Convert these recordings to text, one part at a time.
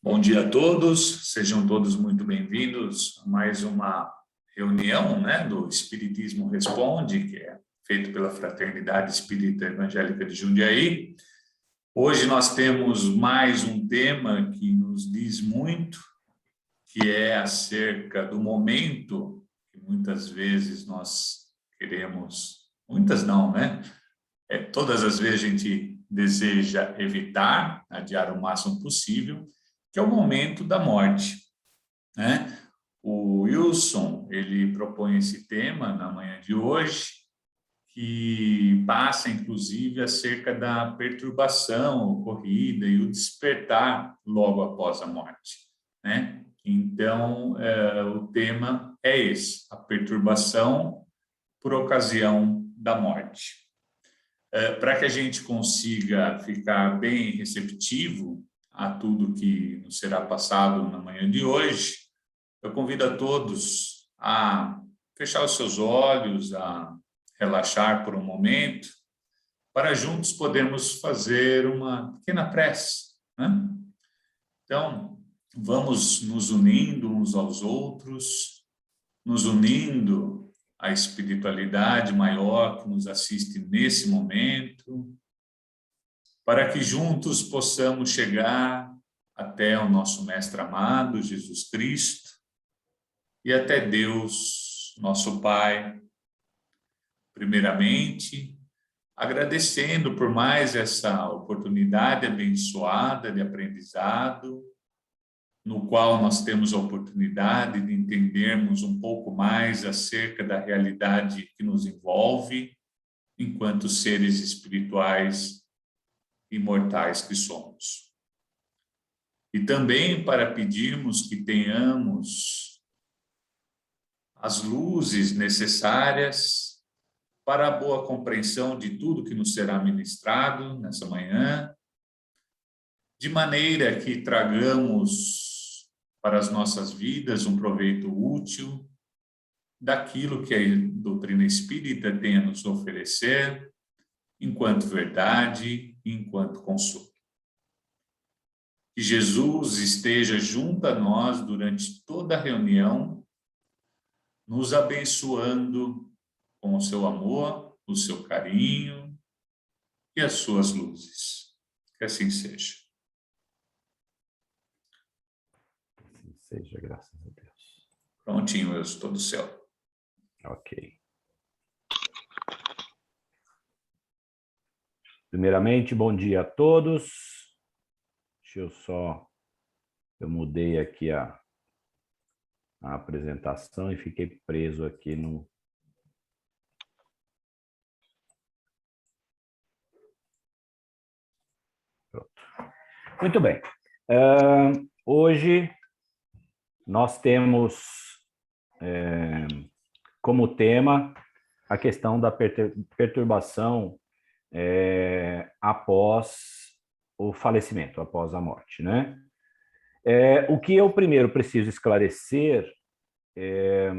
Bom dia a todos, sejam todos muito bem-vindos a mais uma reunião, do Espiritismo Responde, que é feito pela Fraternidade Espírita Evangélica de Jundiaí. Hoje nós temos mais um tema que nos diz muito, que é acerca do momento que muitas vezes nós queremos, muitas não, todas as vezes a gente deseja evitar, adiar o máximo possível, que é o momento da morte, O Wilson, ele propõe esse tema na manhã de hoje, que passa, inclusive, acerca da perturbação ocorrida e o despertar logo após a morte, Então, o tema é esse, a perturbação por ocasião da morte. Para que a gente consiga ficar bem receptivo a tudo que nos será passado na manhã de hoje, eu convido a todos a fechar os seus olhos, a relaxar por um momento, para juntos podermos fazer uma pequena prece, Então, vamos nos unindo uns aos outros, nos unindo à espiritualidade maior que nos assiste nesse momento, para que juntos possamos chegar até o nosso Mestre amado, Jesus Cristo, e até Deus, nosso Pai, primeiramente, agradecendo por mais essa oportunidade abençoada de aprendizado, no qual nós temos a oportunidade de entendermos um pouco mais acerca da realidade que nos envolve, enquanto seres espirituais imortais que somos. E também para pedirmos que tenhamos as luzes necessárias para a boa compreensão de tudo que nos será ministrado nessa manhã, de maneira que tragamos para as nossas vidas um proveito útil daquilo que a doutrina espírita tem a nos oferecer, enquanto verdade e enquanto consolo. Que Jesus esteja junto a nós durante toda a reunião, nos abençoando com o seu amor, o seu carinho e as suas luzes. Que assim seja. Assim seja, graças a Deus. Prontinho, eu estou do céu. Ok. Primeiramente, bom dia a todos. Eu mudei aqui a apresentação e fiquei preso aqui no... Pronto. Muito bem. Hoje nós temos como tema a questão da perturbação após o falecimento, após a morte, o que eu primeiro preciso esclarecer é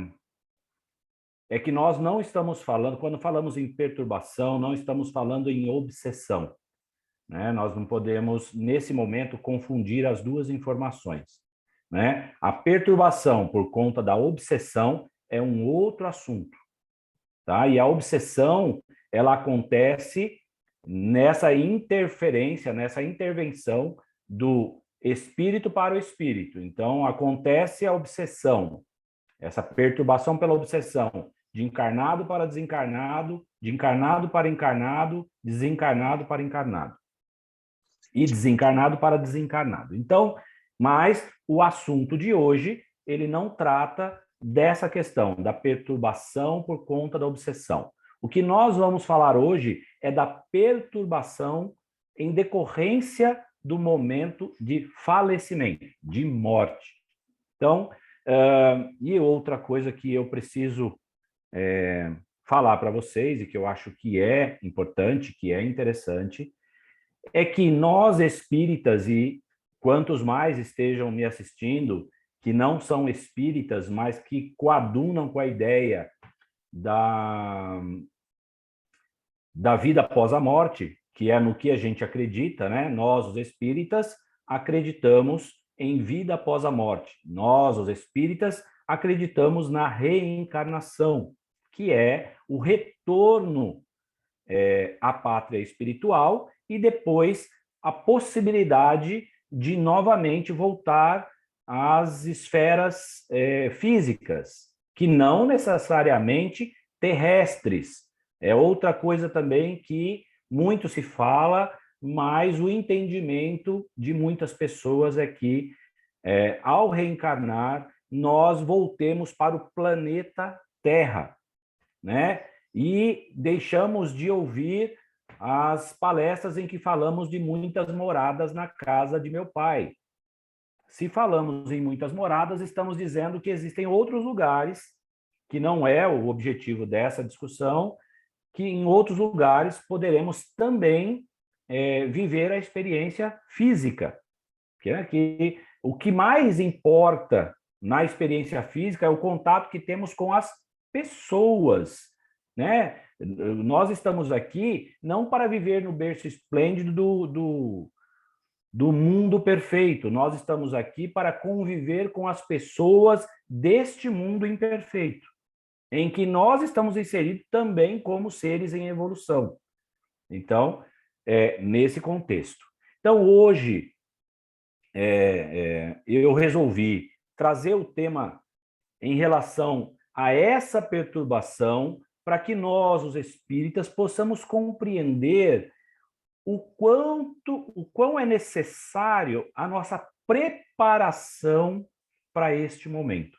que nós não estamos falando, quando falamos em perturbação, não estamos falando em obsessão, Nós não podemos, nesse momento, confundir as duas informações, A perturbação por conta da obsessão é um outro assunto, tá? E a obsessão, ela acontece nessa interferência, nessa intervenção do espírito para o espírito. Então, acontece a obsessão, essa perturbação pela obsessão, de encarnado para desencarnado, de encarnado para encarnado, desencarnado para encarnado. E desencarnado para desencarnado. Então, mas o assunto de hoje, ele não trata dessa questão, da perturbação por conta da obsessão. O que nós vamos falar hoje é da perturbação em decorrência do momento de falecimento, de morte. Então, e outra coisa que eu preciso falar para vocês, e que eu acho que é importante, que é interessante, é que nós espíritas, e quantos mais estejam me assistindo, que não são espíritas, mas que coadunam com a ideia da vida após a morte, que é no que a gente acredita, né? Nós, os espíritas, acreditamos em vida após a morte. Nós, os espíritas, acreditamos na reencarnação, que é o retorno à pátria espiritual e depois a possibilidade de novamente voltar às esferas físicas, que não necessariamente terrestres. É outra coisa também que muito se fala, mas o entendimento de muitas pessoas é que, ao reencarnar, nós voltemos para o planeta Terra, né? E deixamos de ouvir as palestras em que falamos de muitas moradas na casa de meu pai. Se falamos em muitas moradas, estamos dizendo que existem outros lugares, que não é o objetivo dessa discussão, que em outros lugares poderemos também viver a experiência física. Que o que mais importa na experiência física é o contato que temos com as pessoas, né? Nós estamos aqui não para viver no berço esplêndido do mundo perfeito, nós estamos aqui para conviver com as pessoas deste mundo imperfeito, em que nós estamos inseridos também como seres em evolução. Então, nesse contexto. Então, hoje, eu resolvi trazer o tema em relação a essa perturbação para que nós, os espíritas, possamos compreender o quão é necessário a nossa preparação para este momento.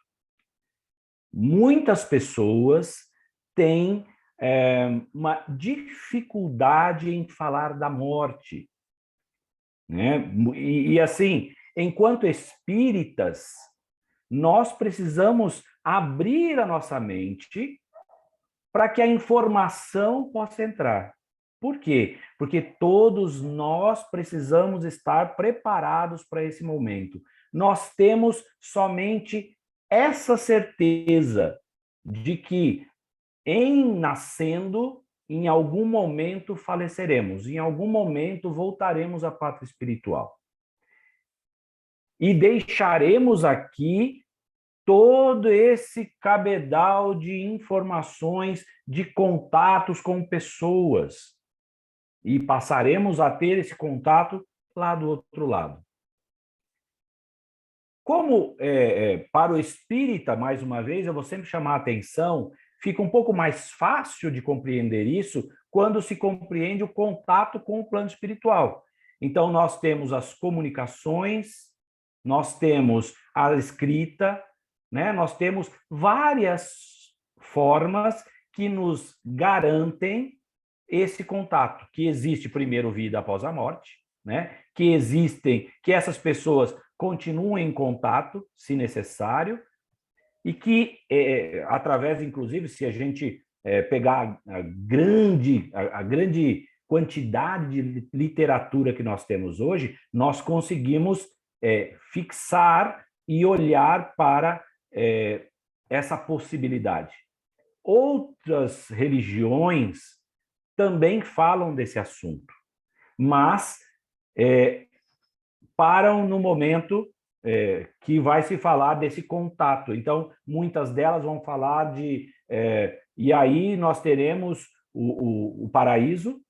Muitas pessoas têm uma dificuldade em falar da morte, né? E assim, enquanto espíritas, nós precisamos abrir a nossa mente para que a informação possa entrar. Por quê? Porque todos nós precisamos estar preparados para esse momento. Nós temos somente essa certeza de que, em nascendo, em algum momento faleceremos, em algum momento voltaremos à pátria espiritual. E deixaremos aqui todo esse cabedal de informações, de contatos com pessoas. E passaremos a ter esse contato lá do outro lado. Como para o espírita, mais uma vez, eu vou sempre chamar a atenção, fica um pouco mais fácil de compreender isso quando se compreende o contato com o plano espiritual. Então, nós temos as comunicações, nós temos a escrita, né? Nós temos várias formas que nos garantem esse contato, que existe primeiro vida após a morte, né? Que essas pessoas continuem em contato, se necessário, e que, através, inclusive, se a gente pegar a grande quantidade de literatura que nós temos hoje, nós conseguimos fixar e olhar para essa possibilidade. Outras religiões também falam desse assunto, mas param no momento que vai se falar desse contato. Então, muitas delas vão falar de... e aí nós teremos o paraíso,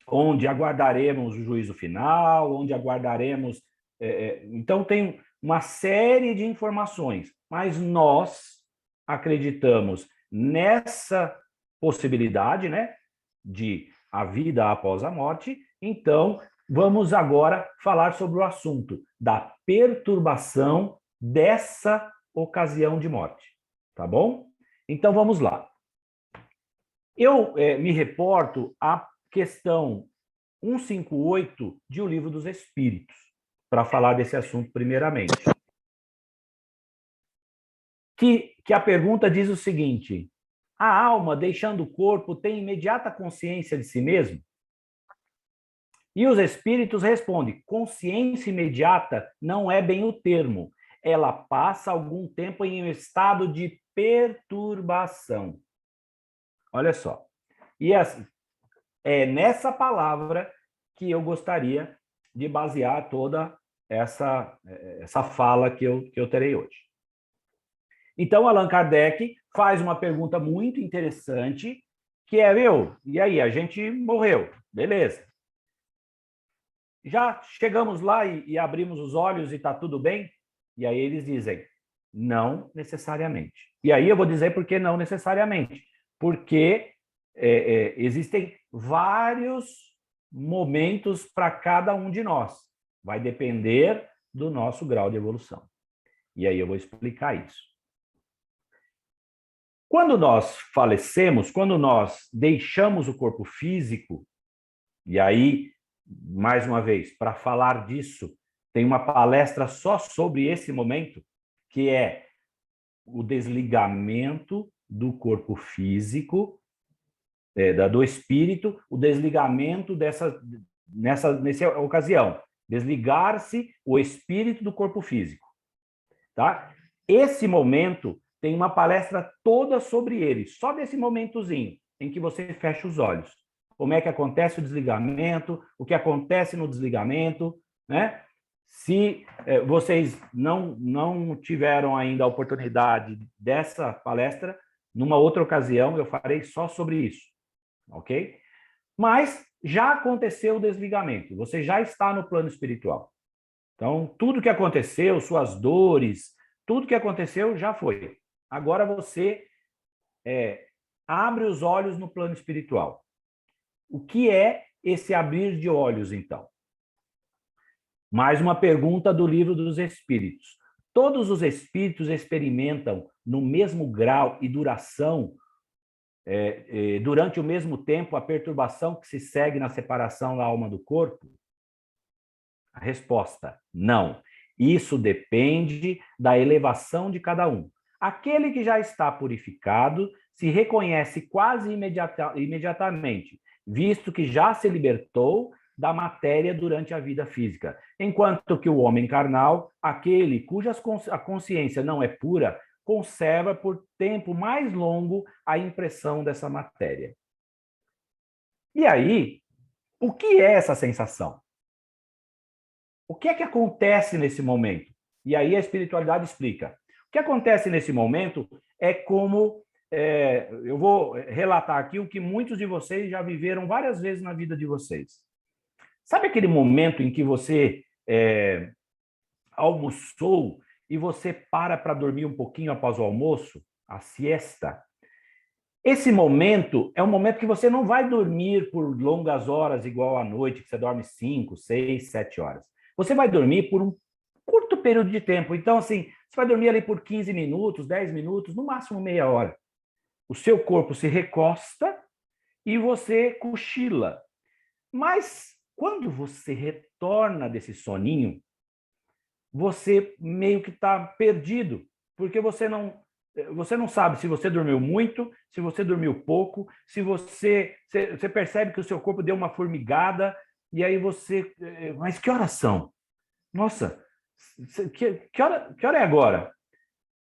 onde aguardaremos o juízo final, onde aguardaremos... então, tem uma série de informações, mas nós acreditamos nessa possibilidade, né, de a vida após a morte. Então, vamos agora falar sobre o assunto da perturbação dessa ocasião de morte, tá bom? Então, vamos lá. Eu me reporto à questão 158 de O Livro dos Espíritos, para falar desse assunto primeiramente. Que a pergunta diz o seguinte: a alma, deixando o corpo, tem imediata consciência de si mesmo? E os espíritos respondem: consciência imediata não é bem o termo. Ela passa algum tempo em um estado de perturbação. Olha só. E assim, É nessa palavra que eu gostaria de basear toda essa fala que eu terei hoje. Então, Allan Kardec faz uma pergunta muito interessante, que é, e aí, a gente morreu, beleza. Já chegamos lá e abrimos os olhos e está tudo bem? E aí eles dizem, não necessariamente. E aí eu vou dizer por que não necessariamente. Porque existem vários momentos para cada um de nós. Vai depender do nosso grau de evolução. E aí eu vou explicar isso. Quando nós falecemos, quando nós deixamos o corpo físico, e aí, mais uma vez, para falar disso, tem uma palestra só sobre esse momento, que é o desligamento do corpo físico, do espírito, o desligamento nessa ocasião. Desligar-se o espírito do corpo físico. Tá? Esse momento tem uma palestra toda sobre ele, só desse momentozinho em que você fecha os olhos. Como é que acontece o desligamento, o que acontece no desligamento, né? Se vocês não tiveram ainda a oportunidade dessa palestra, numa outra ocasião eu farei só sobre isso, ok? Mas já aconteceu o desligamento, você já está no plano espiritual. Então, tudo que aconteceu, suas dores, tudo que aconteceu já foi. Agora você abre os olhos no plano espiritual. O que é esse abrir de olhos, então? Mais uma pergunta do Livro dos Espíritos. Todos os espíritos experimentam no mesmo grau e duração, durante o mesmo tempo, a perturbação que se segue na separação da alma do corpo? A resposta, não. Isso depende da elevação de cada um. Aquele que já está purificado se reconhece quase imediatamente, visto que já se libertou da matéria durante a vida física, enquanto que o homem carnal, aquele cuja a consciência não é pura, conserva por tempo mais longo a impressão dessa matéria. E aí, o que é essa sensação? O que é que acontece nesse momento? E aí a espiritualidade explica. O que acontece nesse momento é como... eu vou relatar aqui o que muitos de vocês já viveram várias vezes na vida de vocês. Sabe aquele momento em que você almoçou e você para dormir um pouquinho após o almoço? A siesta. Esse momento é um momento que você não vai dormir por longas horas, igual à noite, que você dorme 5, 6, 7 horas. Você vai dormir por um curto período de tempo. Então, assim, você vai dormir ali por 15 minutos, 10 minutos, no máximo meia hora. O seu corpo se recosta e você cochila. Mas quando você retorna desse soninho, você meio que está perdido, porque você não sabe se você dormiu muito, se você dormiu pouco, se você percebe que o seu corpo deu uma formigada, e aí você... Mas que horas são? Nossa, que hora é agora?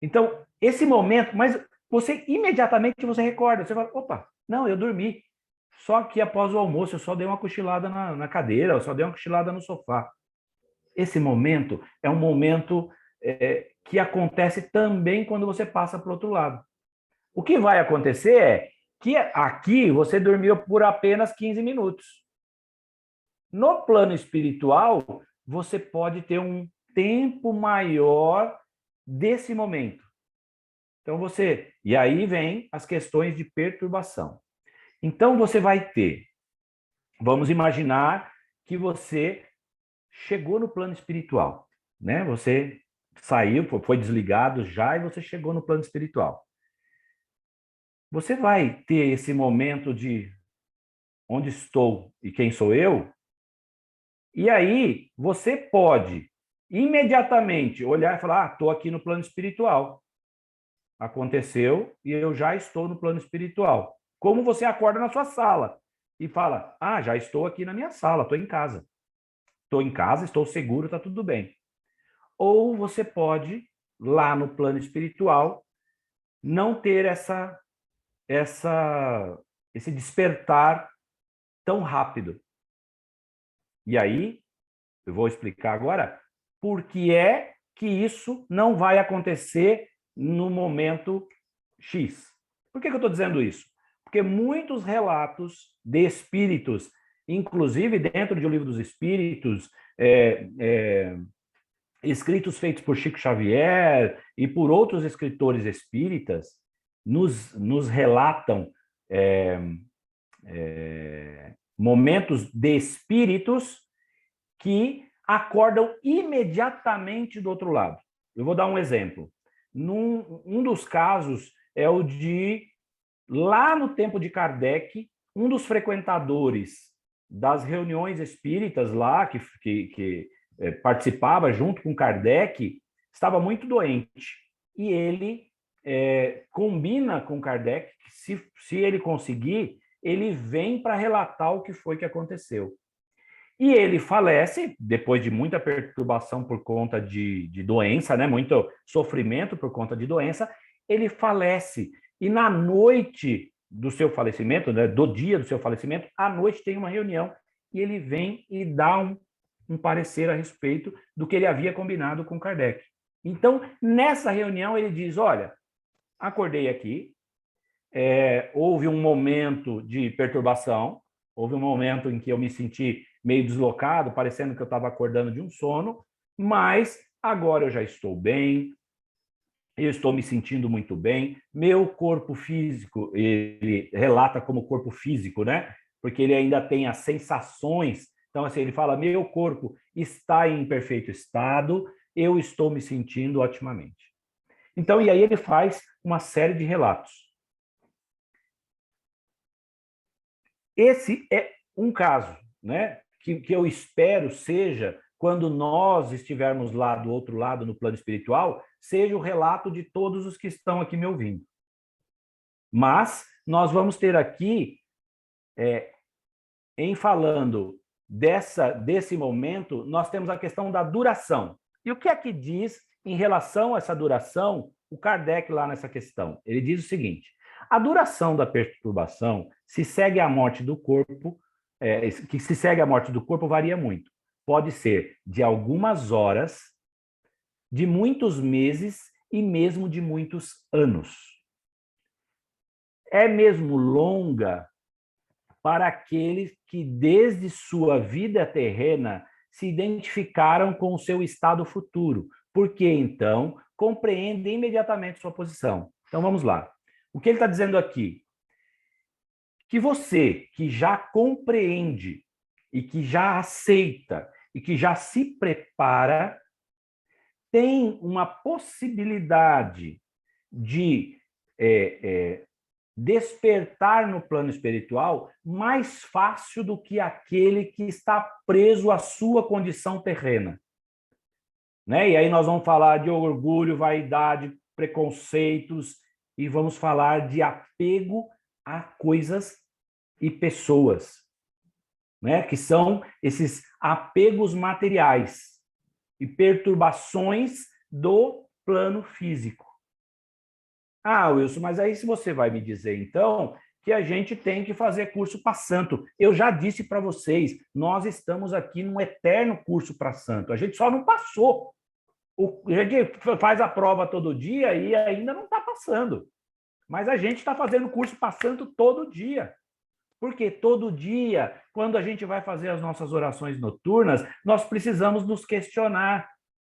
Então, esse momento... Mas você imediatamente você recorda, você fala, opa, não, eu dormi. Só que após o almoço eu só dei uma cochilada na cadeira, eu só dei uma cochilada no sofá. Esse momento é um momento que acontece também quando você passa para o outro lado. O que vai acontecer é que aqui você dormiu por apenas 15 minutos. No plano espiritual, você pode ter um tempo maior desse momento. Então e aí vem as questões de perturbação. Então você vai ter, vamos imaginar que você chegou no plano espiritual, né? Você saiu, foi desligado já e você chegou no plano espiritual. Você vai ter esse momento de onde estou e quem sou eu, e aí você pode imediatamente olhar e falar, estou aqui no plano espiritual. Aconteceu e eu já estou no plano espiritual. Como você acorda na sua sala e fala, já estou aqui na minha sala, estou em casa. Estou em casa, estou seguro, está tudo bem. Ou você pode, lá no plano espiritual, não ter esse despertar tão rápido? E aí, eu vou explicar agora por que é que isso não vai acontecer no momento X. Por que eu estou dizendo isso? Porque muitos relatos de espíritos, inclusive dentro do Livro dos Espíritos, escritos feitos por Chico Xavier e por outros escritores espíritas, nos relatam momentos de espíritos que acordam imediatamente do outro lado. Eu vou dar um exemplo. Um dos casos é o de, lá no tempo de Kardec, um dos frequentadores das reuniões espíritas lá, que participava junto com Kardec, estava muito doente. E ele combina com Kardec que, se ele conseguir, ele vem para relatar o que foi que aconteceu. E ele falece, depois de muita perturbação por conta de doença, né? Muito sofrimento por conta de doença, ele falece. E na noite do seu falecimento, né, do dia do seu falecimento, à noite tem uma reunião e ele vem e dá um parecer a respeito do que ele havia combinado com Kardec. Então, nessa reunião, ele diz, olha, acordei aqui, houve um momento de perturbação, houve um momento em que eu me senti meio deslocado, parecendo que eu estava acordando de um sono, mas agora eu já estou bem, eu estou me sentindo muito bem, meu corpo físico, ele relata como corpo físico, né? Porque ele ainda tem as sensações, então assim, ele fala, meu corpo está em perfeito estado, eu estou me sentindo otimamente. Então, e aí ele faz uma série de relatos. Esse é um caso, né? Que eu espero seja, quando nós estivermos lá do outro lado, no plano espiritual, seja o relato de todos os que estão aqui me ouvindo. Mas nós vamos ter aqui, em falando desse momento, nós temos a questão da duração. E o que é que diz em relação a essa duração o Kardec lá nessa questão? Ele diz o seguinte, a duração da perturbação, se segue a morte do corpo, que se segue a morte do corpo varia muito. Pode ser de algumas horas, de muitos meses e mesmo de muitos anos. É mesmo longa para aqueles que, desde sua vida terrena, se identificaram com o seu estado futuro, porque, então, compreendem imediatamente sua posição. Então, vamos lá. O que ele está dizendo aqui? Que você, que já compreende e que já aceita e que já se prepara, tem uma possibilidade de despertar no plano espiritual mais fácil do que aquele que está preso à sua condição terrena. Né? E aí nós vamos falar de orgulho, vaidade, preconceitos, e vamos falar de apego a coisas e pessoas, né? Que são esses apegos materiais e perturbações do plano físico. Ah, Wilson, mas aí se você vai me dizer, então, que a gente tem que fazer curso para santo. Eu já disse para vocês, nós estamos aqui num eterno curso para santo. A gente só não passou. A gente faz a prova todo dia e ainda não está passando. Mas a gente está fazendo curso para santo todo dia. Porque todo dia, quando a gente vai fazer as nossas orações noturnas, nós precisamos nos questionar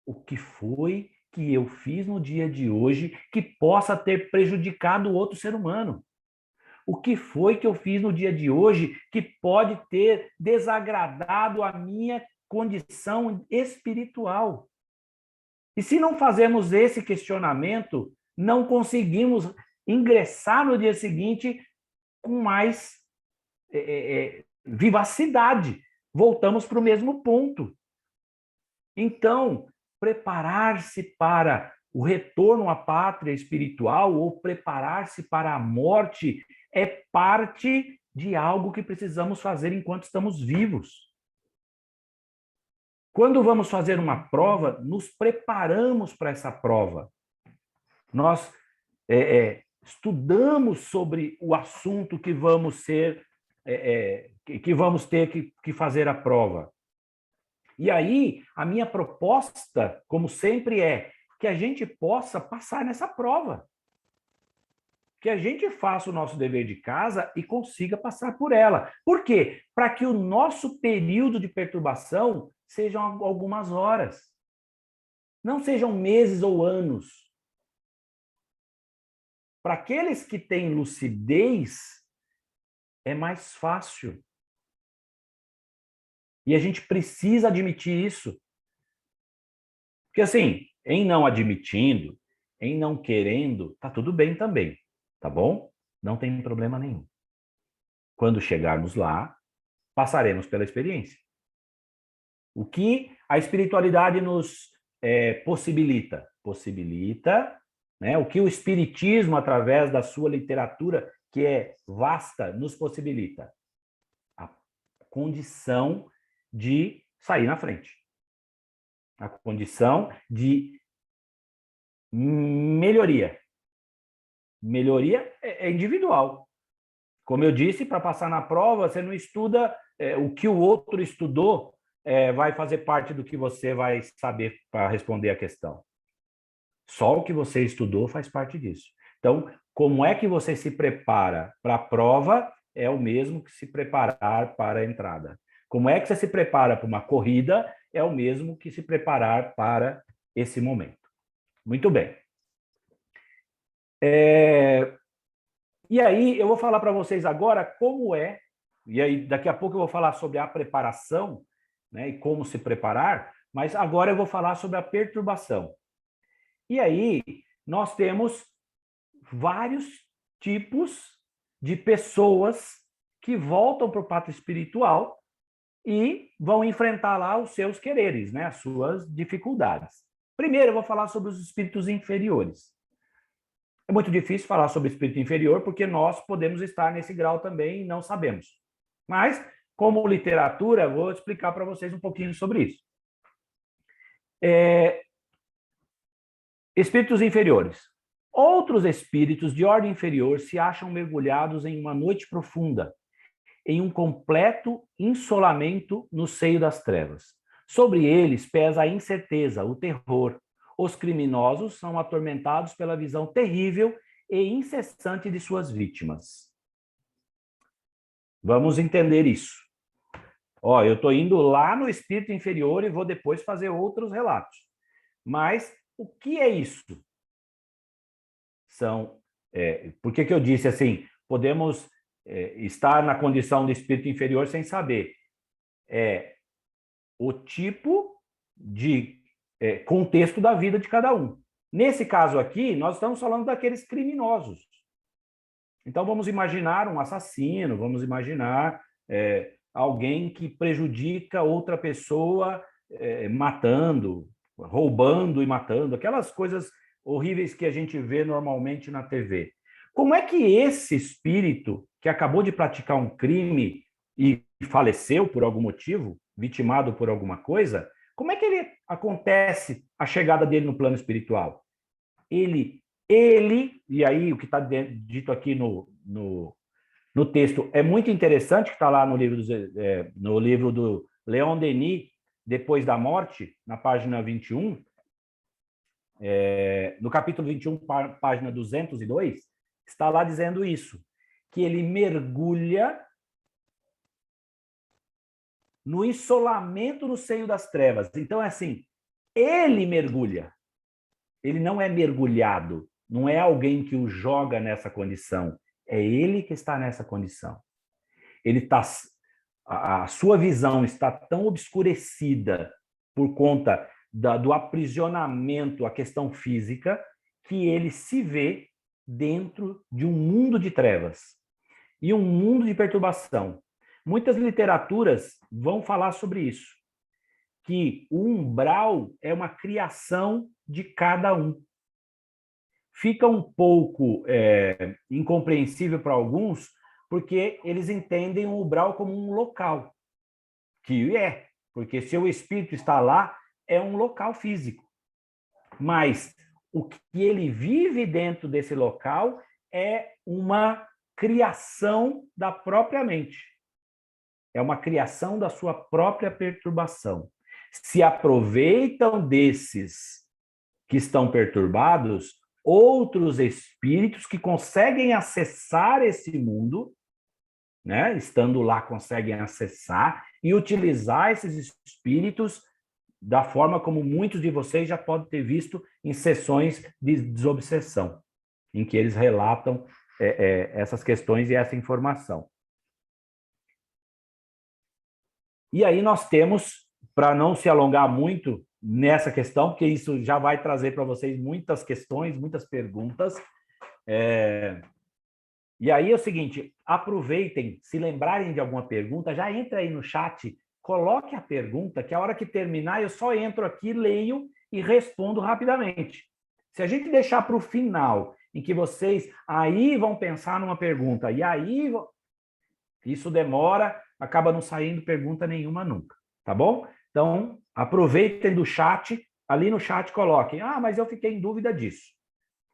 o que foi que eu fiz no dia de hoje que possa ter prejudicado outro ser humano. O que foi que eu fiz no dia de hoje que pode ter desagradado a minha condição espiritual? E se não fazemos esse questionamento, não conseguimos ingressar no dia seguinte com mais vivacidade. Voltamos para o mesmo ponto. Então, preparar-se para o retorno à pátria espiritual ou preparar-se para a morte é parte de algo que precisamos fazer enquanto estamos vivos. Quando vamos fazer uma prova, nos preparamos para essa prova. Nós estudamos sobre o assunto que vamos ser que vamos ter que fazer a prova. E aí, a minha proposta, como sempre, é que a gente possa passar nessa prova. Que a gente faça o nosso dever de casa e consiga passar por ela. Por quê? Para que o nosso período de perturbação sejam algumas horas. Não sejam meses ou anos. Para aqueles que têm lucidez, é mais fácil. E a gente precisa admitir isso. Porque assim, em não admitindo, em não querendo, tá tudo bem também, tá bom? Não tem problema nenhum. Quando chegarmos lá, passaremos pela experiência. O que a espiritualidade nos possibilita? Possibilita, né? O que o espiritismo, através da sua literatura, que é vasta, nos possibilita? A condição de sair na frente. A condição de melhoria. Melhoria é individual. Como eu disse, para passar na prova, você não estuda o que o outro estudou, vai fazer parte do que você vai saber para responder a questão. Só o que você estudou faz parte disso. Então, como é que você se prepara para a prova é o mesmo que se preparar para a entrada. Como é que você se prepara para uma corrida é o mesmo que se preparar para esse momento. Muito bem. E aí, eu vou falar para vocês agora como é, e aí daqui a pouco eu vou falar sobre a preparação, né, e como se preparar, mas agora eu vou falar sobre a perturbação. E aí, nós temos vários tipos de pessoas que voltam para o pátrio espiritual e vão enfrentar lá os seus quereres, né, as suas dificuldades. Primeiro, eu vou falar sobre os espíritos inferiores. É muito difícil falar sobre espírito inferior, porque nós podemos estar nesse grau também e não sabemos. Mas, como literatura, vou explicar para vocês um pouquinho sobre isso. Espíritos inferiores. Outros espíritos de ordem inferior se acham mergulhados em uma noite profunda, em um completo insolamento no seio das trevas. Sobre eles pesa a incerteza, o terror. Os criminosos são atormentados pela visão terrível e incessante de suas vítimas. Vamos entender isso. Eu estou indo lá no espírito inferior e vou depois fazer outros relatos. Mas o que é isso? Por que eu disse assim? Podemos estar na condição de espírito inferior sem saber. O tipo de contexto da vida de cada um. Nesse caso aqui, nós estamos falando daqueles criminosos. Então, vamos imaginar um assassino, vamos imaginar alguém que prejudica outra pessoa matando, roubando e matando, aquelas coisas horríveis que a gente vê normalmente na TV. Como é que esse espírito, que acabou de praticar um crime e faleceu por algum motivo, vitimado por alguma coisa, como é que acontece a chegada dele no plano espiritual? Ele, e aí o que está dito aqui no texto é muito interessante, que está lá no livro do Leon Denis, Depois da Morte, na página 21, no capítulo 21, página 202, está lá dizendo isso, que ele mergulha no isolamento no seio das trevas. Então, é assim, ele mergulha. Ele não é mergulhado. Não é alguém que o joga nessa condição. É ele que está nessa condição. A sua visão está tão obscurecida por conta do aprisionamento à questão física que ele se vê dentro de um mundo de trevas e um mundo de perturbação. Muitas literaturas vão falar sobre isso, que o umbral é uma criação de cada um. Fica um pouco incompreensível para alguns, porque eles entendem o umbral como um local, que porque se o espírito está lá, é um local físico. Mas o que ele vive dentro desse local é uma criação da própria mente. é uma criação da sua própria perturbação. Se aproveitam desses que estão perturbados outros espíritos que conseguem acessar esse mundo, né? Estando lá, conseguem acessar e utilizar esses espíritos da forma como muitos de vocês já podem ter visto em sessões de desobsessão, em que eles relatam essas questões e essa informação. E aí nós temos, para não se alongar muito nessa questão, porque isso já vai trazer para vocês muitas questões, muitas perguntas. E aí é o seguinte, aproveitem, se lembrarem de alguma pergunta, já entra aí no chat, coloque a pergunta, que a hora que terminar eu só entro aqui, leio e respondo rapidamente. Se a gente deixar para o final, em que vocês aí vão pensar numa pergunta, e aí isso demora, acaba não saindo pergunta nenhuma nunca, tá bom? Então, aproveitem do chat, ali no chat coloquem, mas eu fiquei em dúvida disso.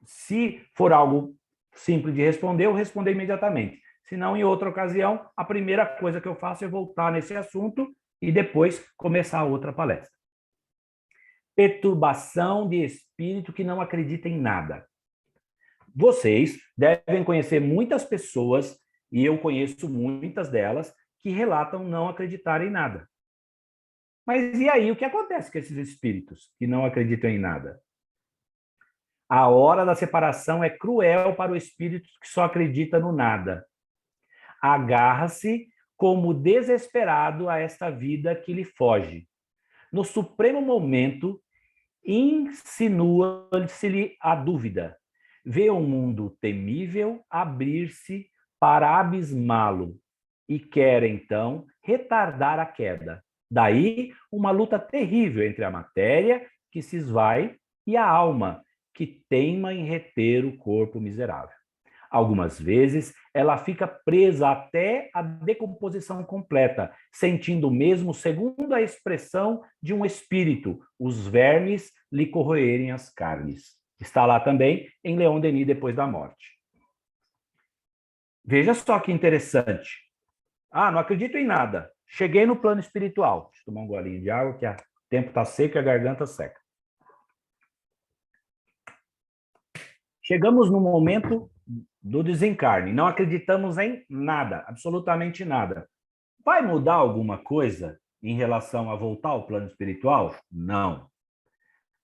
Se for algo simples de responder, eu respondo imediatamente. Se não, em outra ocasião, a primeira coisa que eu faço é voltar nesse assunto e depois começar outra palestra. Perturbação de espírito que não acredita em nada. Vocês devem conhecer muitas pessoas, e eu conheço muitas delas, que relatam não acreditar em nada. Mas e aí, o que acontece com esses espíritos que não acreditam em nada? A hora da separação é cruel para o espírito que só acredita no nada. Agarra-se como desesperado a esta vida que lhe foge. No supremo momento, insinua-se-lhe a dúvida. Vê o mundo temível abrir-se para abismá-lo e quer, então, retardar a queda. Daí, uma luta terrível entre a matéria, que se esvai, e a alma, que teima em reter o corpo miserável. Algumas vezes, ela fica presa até a decomposição completa, sentindo mesmo, segundo a expressão de um espírito, os vermes lhe corroerem as carnes. Está lá também em Leon Denis, Depois da Morte. Veja só que interessante. Não acredito em nada. Cheguei no plano espiritual. Deixa eu tomar um golinho de água, que o tempo está seco e a garganta seca. Chegamos no momento do desencarne. Não acreditamos em nada, absolutamente nada. Vai mudar alguma coisa em relação a voltar ao plano espiritual? Não.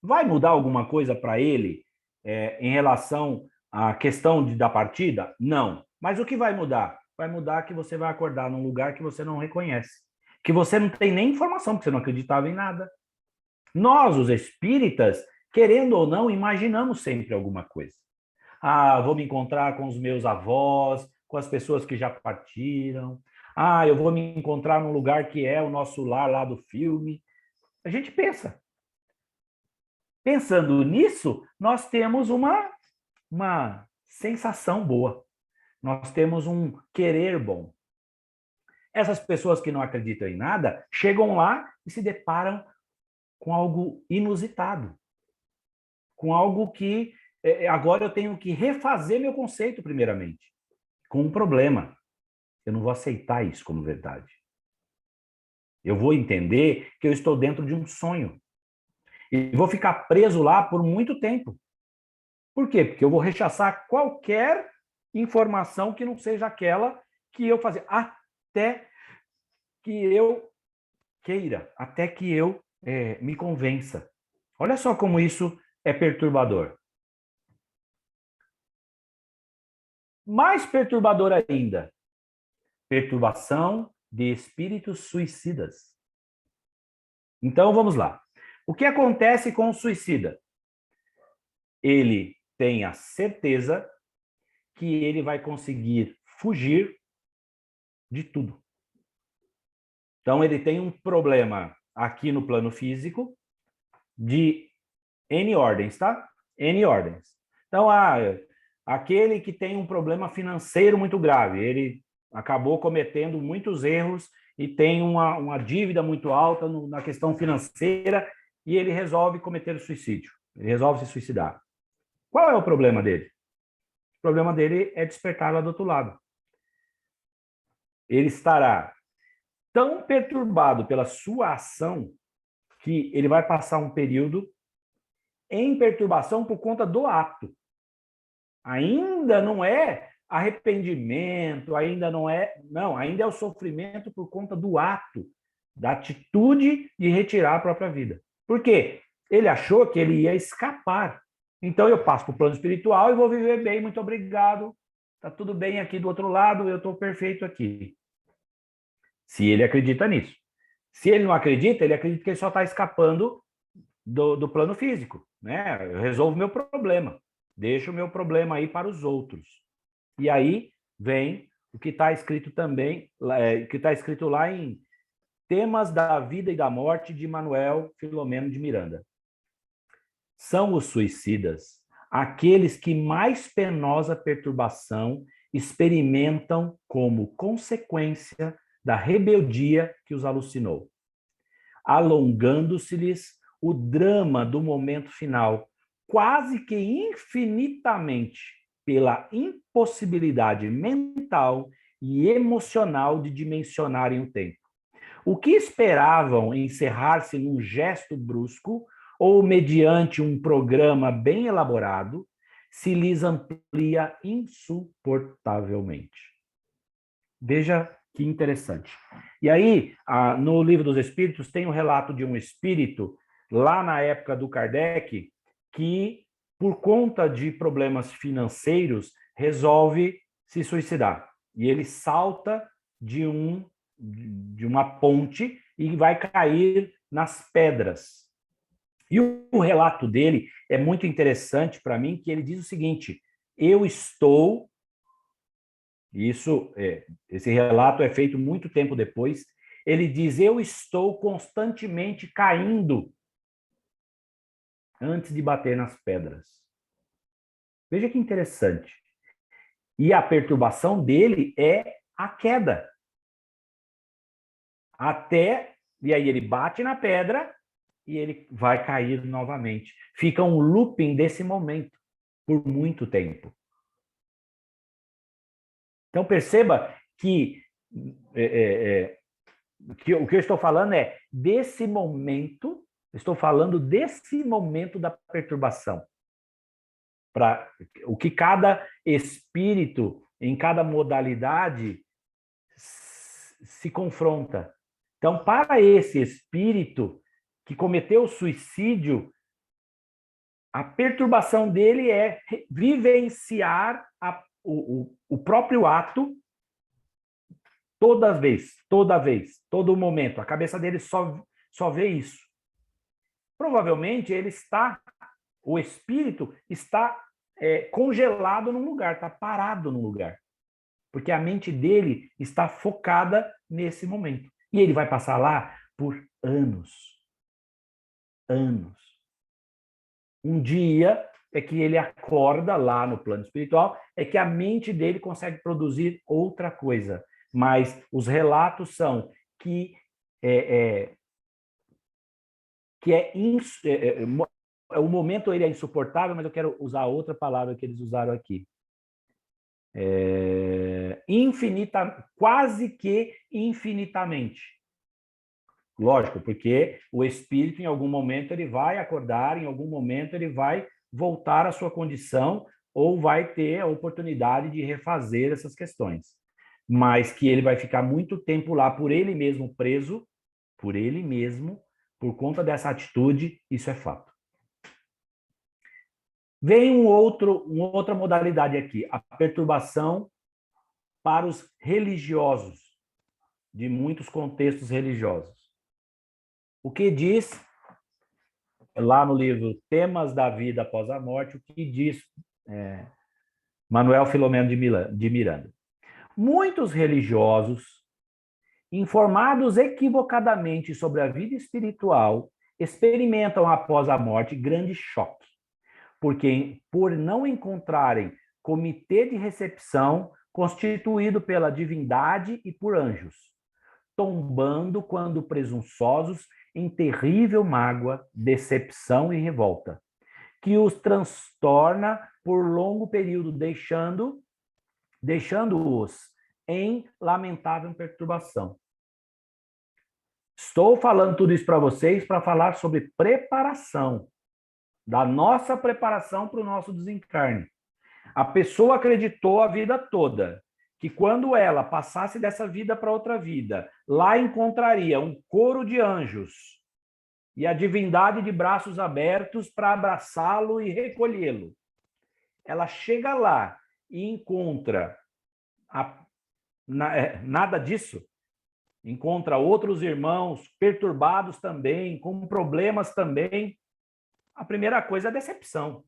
Vai mudar alguma coisa para ele em relação à questão da partida? Não. Mas o que vai mudar? Vai mudar que você vai acordar num lugar que você não reconhece, que você não tem nem informação, porque você não acreditava em nada. Nós, os espíritas, querendo ou não, imaginamos sempre alguma coisa. Vou me encontrar com os meus avós, com as pessoas que já partiram. Eu vou me encontrar num lugar que é o nosso lar lá do filme. A gente pensa. Pensando nisso, nós temos uma sensação boa. Nós temos um querer bom. Essas pessoas que não acreditam em nada chegam lá e se deparam com algo inusitado. Com algo que agora eu tenho que refazer meu conceito, primeiramente. Com um problema. Eu não vou aceitar isso como verdade. Eu vou entender que eu estou dentro de um sonho. E vou ficar preso lá por muito tempo. Por quê? Porque eu vou rechaçar qualquer informação que não seja aquela que eu fazer. Até que eu queira, até que eu me convença. Olha só como isso é perturbador. Mais perturbador ainda, perturbação de espíritos suicidas. Então, vamos lá. O que acontece com o suicida? Ele tem a certeza que ele vai conseguir fugir de tudo. Então, ele tem um problema aqui no plano físico de N ordens, tá? N ordens. Então, aquele que tem um problema financeiro muito grave, ele acabou cometendo muitos erros e tem uma dívida muito alta na questão financeira e ele resolve cometer o suicídio. Ele resolve se suicidar. Qual é o problema dele? O problema dele é despertar lá do outro lado. Ele estará tão perturbado pela sua ação que ele vai passar um período em perturbação por conta do ato. Ainda não é arrependimento, ainda não é... Não, ainda é o sofrimento por conta do ato, da atitude de retirar a própria vida. Por quê? Ele achou que ele ia escapar. Então eu passo para o plano espiritual e vou viver bem, muito obrigado. Está tudo bem aqui do outro lado, eu estou perfeito aqui. Se ele acredita nisso. Se ele não acredita, ele acredita que ele só está escapando do plano físico. Né? Eu resolvo meu problema. Deixo o meu problema aí para os outros. E aí vem o que está escrito também, que está escrito lá em Temas da Vida e da Morte, de Manuel Filomeno de Miranda. São os suicidas aqueles que mais penosa perturbação experimentam como consequência da rebeldia que os alucinou, alongando-se-lhes o drama do momento final, quase que infinitamente, pela impossibilidade mental e emocional de dimensionarem o tempo. O que esperavam encerrar-se num gesto brusco ou mediante um programa bem elaborado, se lhes amplia insuportavelmente. Veja que interessante. E aí, no Livro dos Espíritos, tem um relato de um espírito, lá na época do Kardec, que, por conta de problemas financeiros, resolve se suicidar. E ele salta de uma ponte e vai cair nas pedras. E o relato dele é muito interessante para mim, que ele diz o seguinte: eu estou... Esse relato é feito muito tempo depois. Ele diz: eu estou constantemente caindo antes de bater nas pedras. Veja que interessante. E a perturbação dele é a queda. E aí ele bate na pedra e ele vai cair novamente. Fica um looping desse momento por muito tempo. Então perceba que o que eu estou falando é desse momento, estou falando desse momento da perturbação. Para o que cada espírito, em cada modalidade, se confronta. Então, para esse espírito que cometeu o suicídio, a perturbação dele é vivenciar o próprio ato toda vez, todo momento. A cabeça dele só vê isso. Provavelmente o espírito está congelado num lugar, está parado num lugar. Porque a mente dele está focada nesse momento. E ele vai passar lá por anos. Anos. Um dia é que ele acorda lá no plano espiritual, é que a mente dele consegue produzir outra coisa. Mas os relatos são que o momento ele é insuportável, mas eu quero usar outra palavra que eles usaram aqui. Quase que infinitamente. Lógico, porque o espírito, em algum momento, ele vai acordar, em algum momento, ele vai voltar à sua condição ou vai ter a oportunidade de refazer essas questões. Mas que ele vai ficar muito tempo lá por ele mesmo preso, por ele mesmo, por conta dessa atitude, isso é fato. Vem uma outra modalidade aqui, a perturbação para os religiosos, de muitos contextos religiosos. O que diz, lá no livro Temas da Vida Após a Morte, o que diz Manuel Filomeno de Miranda? Muitos religiosos, informados equivocadamente sobre a vida espiritual, experimentam após a morte grande choque, porque por não encontrarem comitê de recepção constituído pela divindade e por anjos, tombando quando presunçosos em terrível mágoa, decepção e revolta, que os transtorna por longo período, deixando-os em lamentável perturbação. Estou falando tudo isso para vocês para falar sobre preparação, da nossa preparação para o nosso desencarne. A pessoa acreditou a vida toda que quando ela passasse dessa vida para outra vida, lá encontraria um coro de anjos e a divindade de braços abertos para abraçá-lo e recolhê-lo. Ela chega lá e encontra nada disso. Encontra outros irmãos perturbados também, com problemas também. A primeira coisa é a decepção.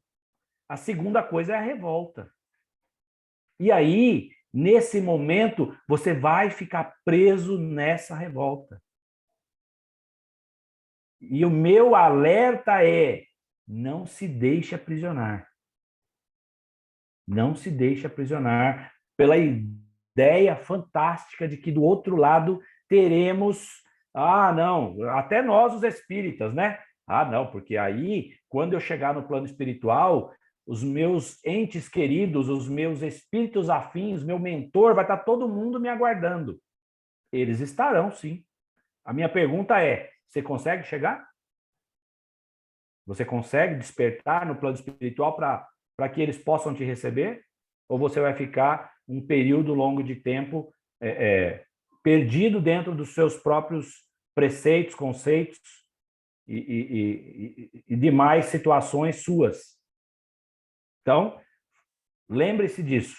A segunda coisa é a revolta. E aí, nesse momento, você vai ficar preso nessa revolta. E o meu alerta é: não se deixe aprisionar. Não se deixe aprisionar pela ideia fantástica de que do outro lado teremos, não, até nós os espíritas, né? Não, porque aí, quando eu chegar no plano espiritual, os meus entes queridos, os meus espíritos afins, meu mentor, vai estar todo mundo me aguardando. Eles estarão, sim. A minha pergunta é: você consegue chegar? Você consegue despertar no plano espiritual para que eles possam te receber? Ou você vai ficar um período longo de tempo perdido dentro dos seus próprios preceitos, conceitos e demais situações suas? Então, lembre-se disso.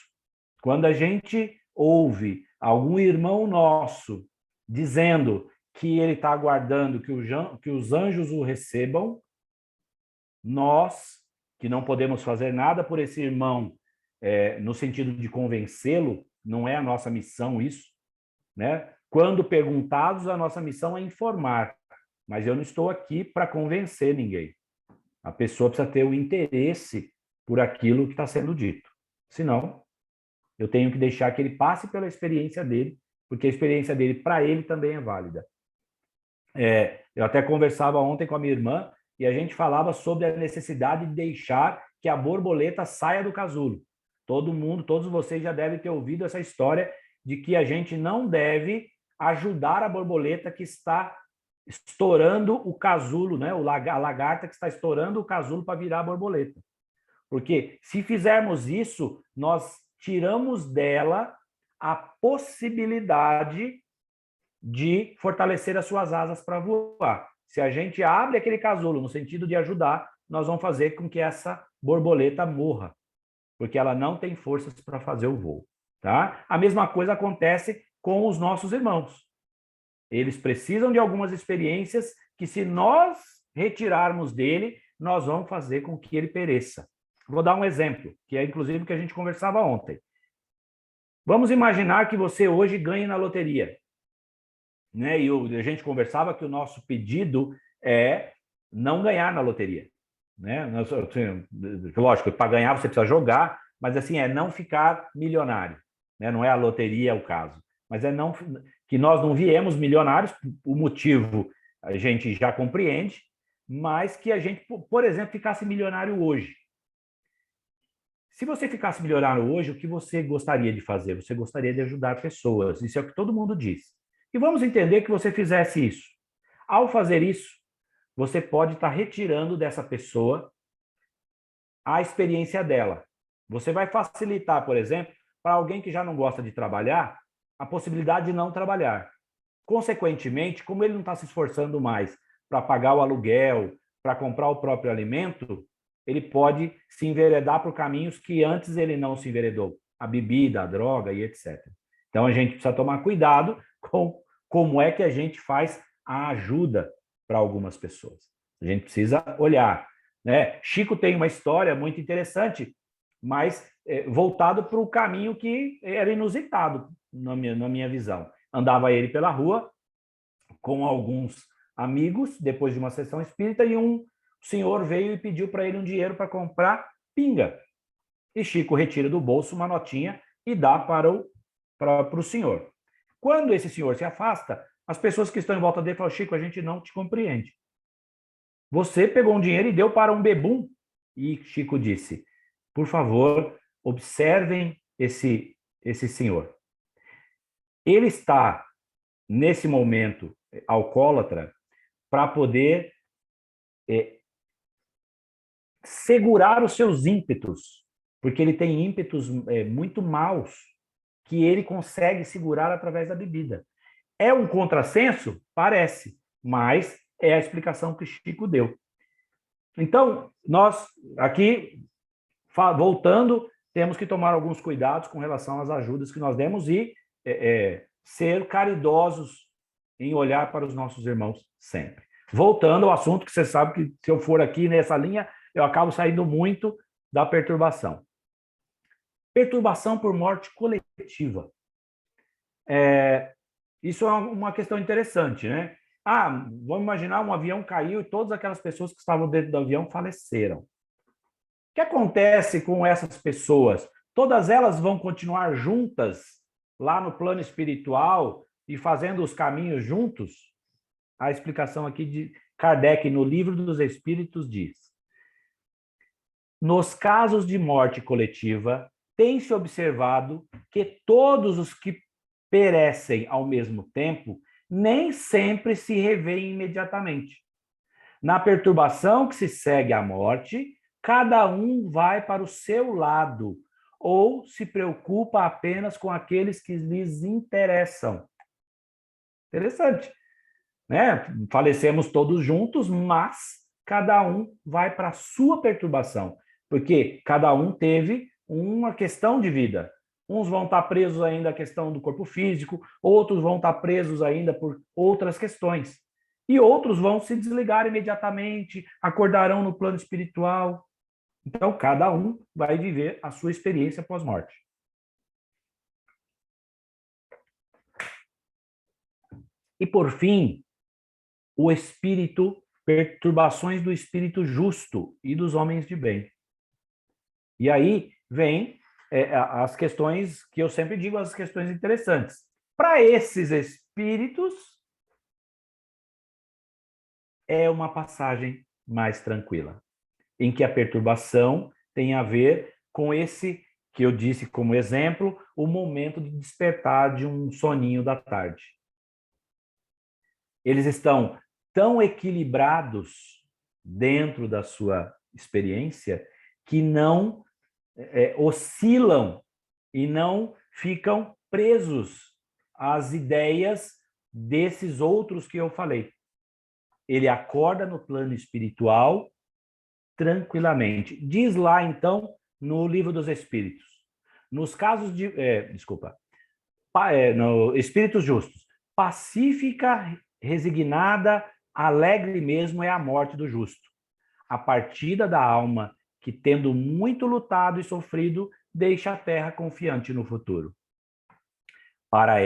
Quando a gente ouve algum irmão nosso dizendo que ele está aguardando que os anjos o recebam, nós, que não podemos fazer nada por esse irmão, no sentido de convencê-lo, não é a nossa missão isso, né? Quando perguntados, a nossa missão é informar, mas eu não estou aqui para convencer ninguém. A pessoa precisa ter o interesse por aquilo que está sendo dito. Senão, eu tenho que deixar que ele passe pela experiência dele, porque a experiência dele, para ele, também é válida. Eu até conversava ontem com a minha irmã e a gente falava sobre a necessidade de deixar que a borboleta saia do casulo. Todo mundo, todos vocês já devem ter ouvido essa história de que a gente não deve ajudar a borboleta que está estourando o casulo, né? A lagarta que está estourando o casulo para virar a borboleta. Porque se fizermos isso, nós tiramos dela a possibilidade de fortalecer as suas asas para voar. Se a gente abre aquele casulo no sentido de ajudar, nós vamos fazer com que essa borboleta morra, porque ela não tem forças para fazer o voo. Tá? A mesma coisa acontece com os nossos irmãos. Eles precisam de algumas experiências que, se nós retirarmos dele, nós vamos fazer com que ele pereça. Vou dar um exemplo, que é inclusive o que a gente conversava ontem. Vamos imaginar que você hoje ganhe na loteria. Né? E a gente conversava que o nosso pedido é não ganhar na loteria. Né? Lógico, para ganhar você precisa jogar, mas assim, é não ficar milionário. Né? Não é a loteria o caso. Mas é não que nós não viemos milionários, o motivo a gente já compreende, mas que a gente, por exemplo, ficasse milionário hoje. Se você ficasse milionário hoje, o que você gostaria de fazer? Você gostaria de ajudar pessoas. Isso é o que todo mundo diz. E vamos entender que você fizesse isso. Ao fazer isso, você pode estar retirando dessa pessoa a experiência dela. Você vai facilitar, por exemplo, para alguém que já não gosta de trabalhar, a possibilidade de não trabalhar. Consequentemente, como ele não está se esforçando mais para pagar o aluguel, para comprar o próprio alimento, ele pode se enveredar por caminhos que antes ele não se enveredou. A bebida, a droga e etc. Então, a gente precisa tomar cuidado com como é que a gente faz a ajuda para algumas pessoas. A gente precisa olhar. Né? Chico tem uma história muito interessante, mas voltado para o caminho que era inusitado, na minha visão. Andava ele pela rua com alguns amigos, depois de uma sessão espírita, e um senhor veio e pediu para ele um dinheiro para comprar pinga. E Chico retira do bolso uma notinha e dá para o senhor. Quando esse senhor se afasta, as pessoas que estão em volta dele falam: Chico, a gente não te compreende. Você pegou um dinheiro e deu para um bebum. E Chico disse: por favor, observem esse senhor. Ele está, nesse momento, alcoólatra para poder segurar os seus ímpetos, porque ele tem ímpetos muito maus que ele consegue segurar através da bebida. É um contrassenso? Parece, mas é a explicação que o Chico deu. Então, nós aqui, voltando, temos que tomar alguns cuidados com relação às ajudas que nós demos e ser caridosos em olhar para os nossos irmãos sempre. Voltando ao assunto, que você sabe que se eu for aqui nessa linha, eu acabo saindo muito da perturbação. Perturbação por morte coletiva. Isso é uma questão interessante, né? Vamos imaginar um avião caiu e todas aquelas pessoas que estavam dentro do avião faleceram. O que acontece com essas pessoas? Todas elas vão continuar juntas lá no plano espiritual e fazendo os caminhos juntos? A explicação aqui de Kardec no Livro dos Espíritos diz: nos casos de morte coletiva, tem-se observado que todos os que perecem ao mesmo tempo nem sempre se revêem imediatamente. Na perturbação que se segue à morte, cada um vai para o seu lado ou se preocupa apenas com aqueles que lhes interessam. Interessante, né? Falecemos todos juntos, mas cada um vai para a sua perturbação, porque cada um teve uma questão de vida. Uns vão estar presos ainda à questão do corpo físico, outros vão estar presos ainda por outras questões. E outros vão se desligar imediatamente, acordarão no plano espiritual. Então, cada um vai viver a sua experiência pós-morte. E, por fim, o espírito, perturbações do espírito justo e dos homens de bem. E aí vem as questões que eu sempre digo, as questões interessantes. Para esses espíritos, é uma passagem mais tranquila, em que a perturbação tem a ver com esse que eu disse como exemplo, o momento de despertar de um soninho da tarde. Eles estão tão equilibrados dentro da sua experiência que não oscilam e não ficam presos às ideias desses outros que eu falei. Ele acorda no plano espiritual tranquilamente. Diz lá, então, no Livro dos Espíritos, nos casos de... no Espíritos Justos, pacífica, resignada, alegre mesmo é a morte do justo. A partida da alma que, tendo muito lutado e sofrido, deixa a terra confiante no futuro. Para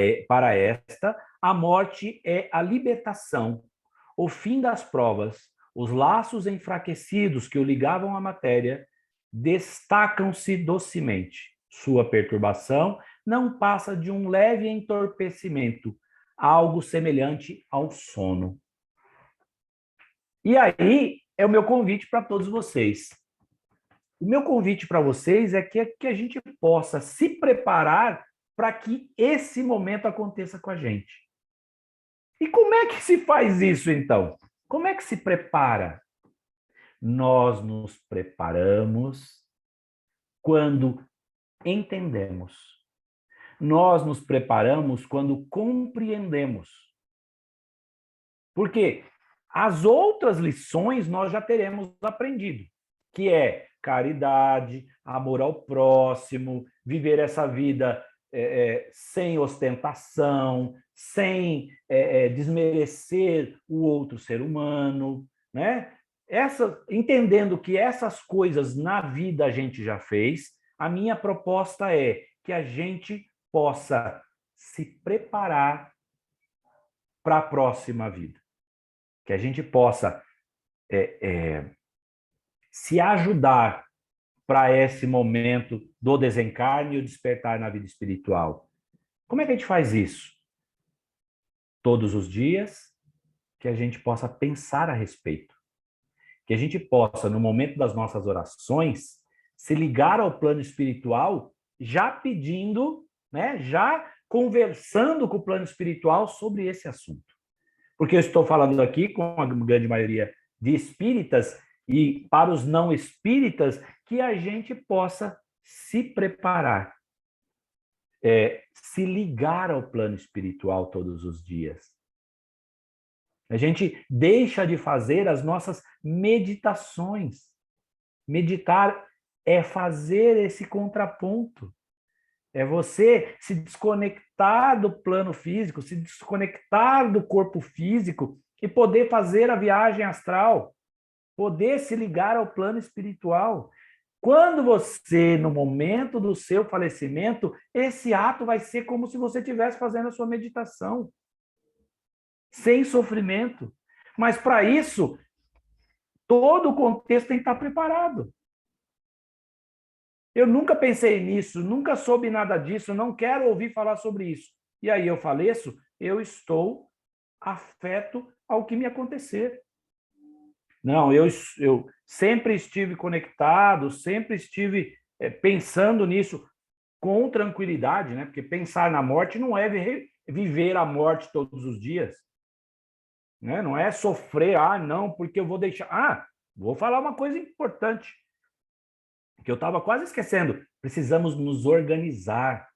esta, a morte é a libertação, o fim das provas, os laços enfraquecidos que o ligavam à matéria destacam-se docemente. Sua perturbação não passa de um leve entorpecimento, algo semelhante ao sono. E aí é o meu convite para todos vocês. O meu convite para vocês é que a gente possa se preparar para que esse momento aconteça com a gente. E como é que se faz isso, então? Como é que se prepara? Nós nos preparamos quando entendemos. Nós nos preparamos quando compreendemos. Porque as outras lições nós já teremos aprendido, que é caridade, amor ao próximo, viver essa vida sem ostentação, sem desmerecer o outro ser humano, né? Entendendo que essas coisas na vida a gente já fez, a minha proposta é que a gente possa se preparar para a próxima vida, que a gente possa se ajudar para esse momento do desencarne e o despertar na vida espiritual. Como é que a gente faz isso? Todos os dias, que a gente possa pensar a respeito. Que a gente possa, no momento das nossas orações, se ligar ao plano espiritual, já pedindo, né, já conversando com o plano espiritual sobre esse assunto. Porque eu estou falando aqui com a grande maioria de espíritas e para os não espíritas que a gente possa se preparar, se ligar ao plano espiritual todos os dias. A gente deixa de fazer as nossas meditações. Meditar é fazer esse contraponto. É você se desconectar do plano físico, se desconectar do corpo físico e poder fazer a viagem astral, poder se ligar ao plano espiritual. Quando você, no momento do seu falecimento, esse ato vai ser como se você estivesse fazendo a sua meditação, sem sofrimento. Mas para isso, todo o contexto tem que estar preparado. Eu nunca pensei nisso, nunca soube nada disso, não quero ouvir falar sobre isso. E aí eu faleço, eu estou afeto ao que me acontecer. Não, eu sempre estive conectado, sempre estive pensando nisso com tranquilidade, né? Porque pensar na morte não é viver a morte todos os dias. Né? Não é sofrer, não, porque eu vou deixar. Vou falar uma coisa importante, que eu estava quase esquecendo. Precisamos nos organizar.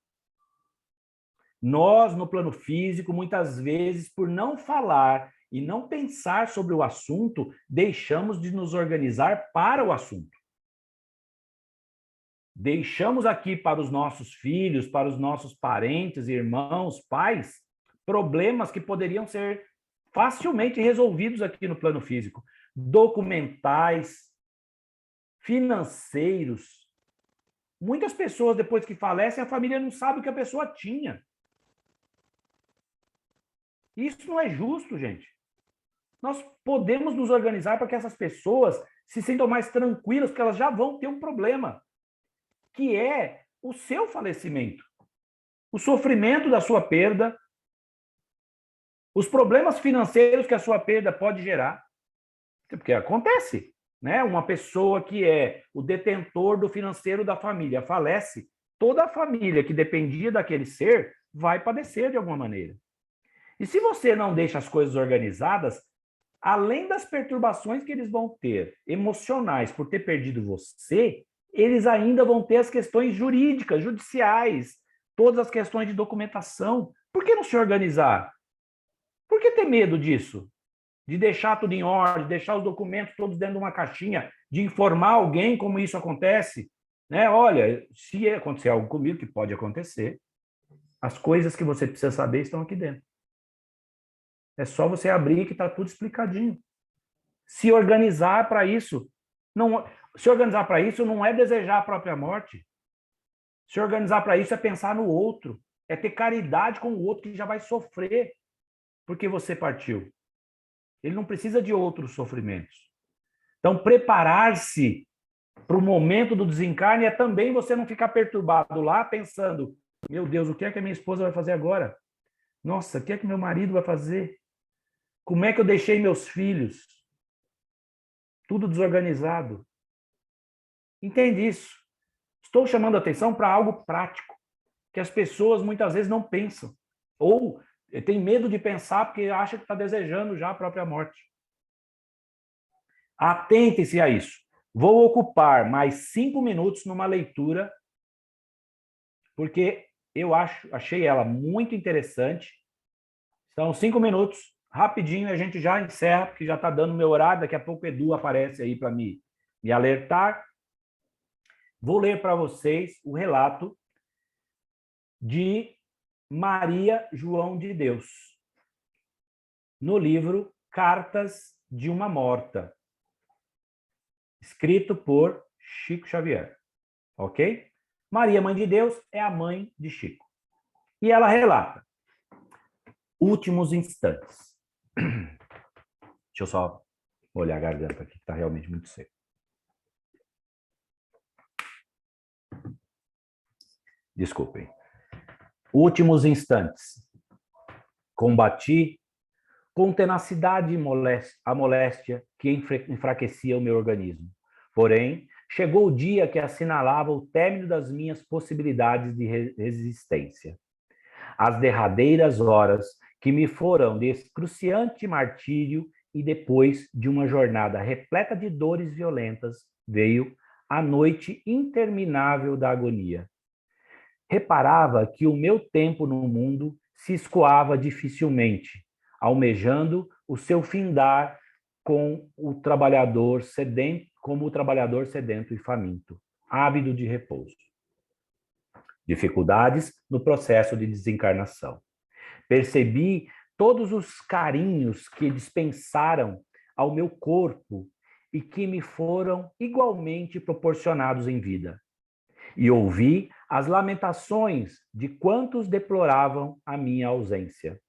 Nós, no plano físico, muitas vezes, por não falar e não pensar sobre o assunto, deixamos de nos organizar para o assunto. Deixamos aqui para os nossos filhos, para os nossos parentes, irmãos, pais, problemas que poderiam ser facilmente resolvidos aqui no plano físico. Documentais, financeiros. Muitas pessoas, depois que falecem, a família não sabe o que a pessoa tinha. Isso não é justo, gente. Nós podemos nos organizar para que essas pessoas se sintam mais tranquilas, porque elas já vão ter um problema, que é o seu falecimento, o sofrimento da sua perda, os problemas financeiros que a sua perda pode gerar, porque acontece, né? Uma pessoa que é o detentor do financeiro da família falece, toda a família que dependia daquele ser vai padecer de alguma maneira. E se você não deixa as coisas organizadas, além das perturbações que eles vão ter, emocionais, por ter perdido você, eles ainda vão ter as questões jurídicas, judiciais, todas as questões de documentação. Por que não se organizar? Por que ter medo disso? De deixar tudo em ordem, deixar os documentos todos dentro de uma caixinha, de informar alguém como isso acontece? Né? Olha, se acontecer algo comigo, que pode acontecer, as coisas que você precisa saber estão aqui dentro. É só você abrir que está tudo explicadinho. Se organizar para isso. Se organizar para isso não é desejar a própria morte. Se organizar para isso é pensar no outro. É ter caridade com o outro que já vai sofrer porque você partiu. Ele não precisa de outros sofrimentos. Então, preparar-se para o momento do desencarne é também você não ficar perturbado lá pensando, meu Deus, o que é que a minha esposa vai fazer agora? Nossa, o que é que meu marido vai fazer? Como é que eu deixei meus filhos? Tudo desorganizado. Entende isso? Estou chamando a atenção para algo prático, que as pessoas muitas vezes não pensam. Ou tem medo de pensar porque acha que está desejando já a própria morte. Atentem-se a isso. Vou ocupar mais 5 minutos numa leitura, porque eu achei ela muito interessante. São 5 minutos, rapidinho, a gente já encerra, porque já está dando meu horário, daqui a pouco o Edu aparece aí para me alertar. Vou ler para vocês o relato de Maria João de Deus, no livro Cartas de uma Morta, escrito por Chico Xavier, ok? Maria, Mãe de Deus, é a mãe de Chico. E ela relata, últimos instantes. Deixa eu só olhar a garganta aqui, que está realmente muito seco. Desculpem. Últimos instantes. Combati com tenacidade a moléstia que enfraquecia o meu organismo. Porém, chegou o dia que assinalava o término das minhas possibilidades de resistência. As derradeiras horas que me foram de excruciante martírio e depois de uma jornada repleta de dores violentas, veio a noite interminável da agonia. Reparava que o meu tempo no mundo se escoava dificilmente, almejando o seu findar como o trabalhador sedento e faminto, ávido de repouso. Dificuldades no processo de desencarnação. Percebi todos os carinhos que dispensaram ao meu corpo e que me foram igualmente proporcionados em vida. E ouvi as lamentações de quantos deploravam a minha ausência.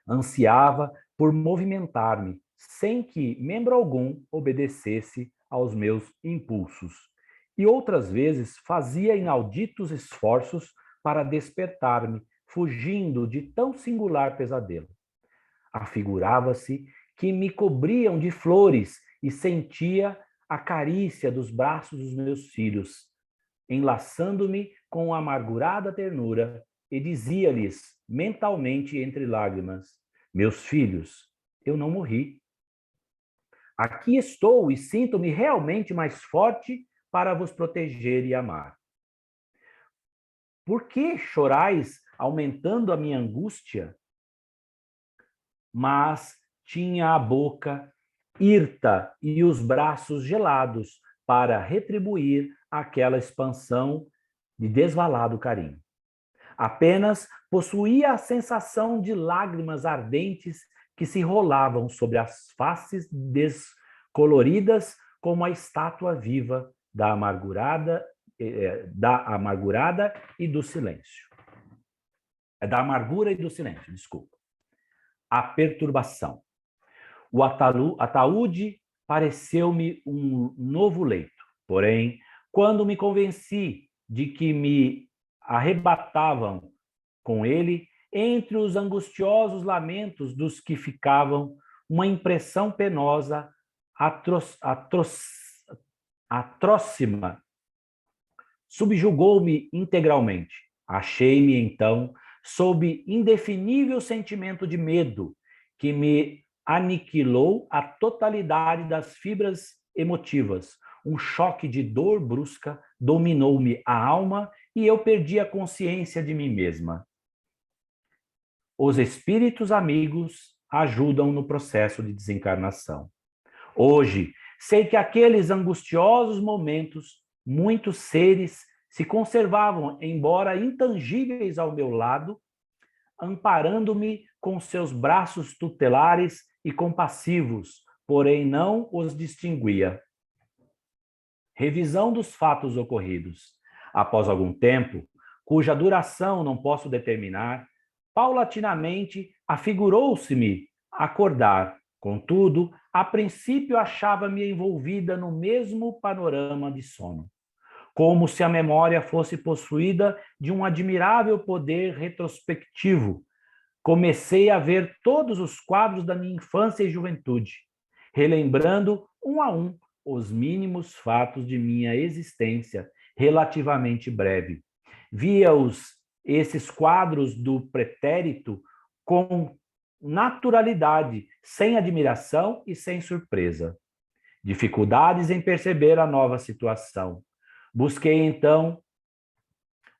Ansiava por movimentar-me, sem que membro algum obedecesse aos meus impulsos. E outras vezes fazia inauditos esforços para despertar-me, fugindo de tão singular pesadelo. Afigurava-se que me cobriam de flores e sentia a carícia dos braços dos meus filhos, enlaçando-me com amargurada ternura, e dizia-lhes mentalmente entre lágrimas: meus filhos, eu não morri. Aqui estou e sinto-me realmente mais forte para vos proteger e amar. Por que chorais, aumentando a minha angústia? Mas tinha a boca hirta e os braços gelados para retribuir aquela expansão de desvalado carinho. Apenas possuía a sensação de lágrimas ardentes que se rolavam sobre as faces descoloridas como a estátua viva da amargurada e do silêncio. Da amargura e do silêncio, desculpa. A perturbação. O ataúde pareceu-me um novo leito. Porém, quando me convenci de que me arrebatavam com ele, entre os angustiosos lamentos dos que ficavam, uma impressão penosa, atrocima, subjugou-me integralmente. Achei-me, então, sob indefinível sentimento de medo, que me aniquilou a totalidade das fibras emotivas. Um choque de dor brusca dominou-me a alma e eu perdi a consciência de mim mesma. Os espíritos amigos ajudam no processo de desencarnação. Hoje, sei que aqueles angustiosos momentos, muitos seres se conservavam, embora intangíveis ao meu lado, amparando-me com seus braços tutelares e compassivos, porém não os distinguia. Revisão dos fatos ocorridos. Após algum tempo, cuja duração não posso determinar, paulatinamente afigurou-se-me acordar. Contudo, a princípio achava-me envolvida no mesmo panorama de sono, como se a memória fosse possuída de um admirável poder retrospectivo. Comecei a ver todos os quadros da minha infância e juventude, relembrando um a um os mínimos fatos de minha existência relativamente breve. Esses quadros do pretérito com naturalidade, sem admiração e sem surpresa. Dificuldades em perceber a nova situação. Busquei, então,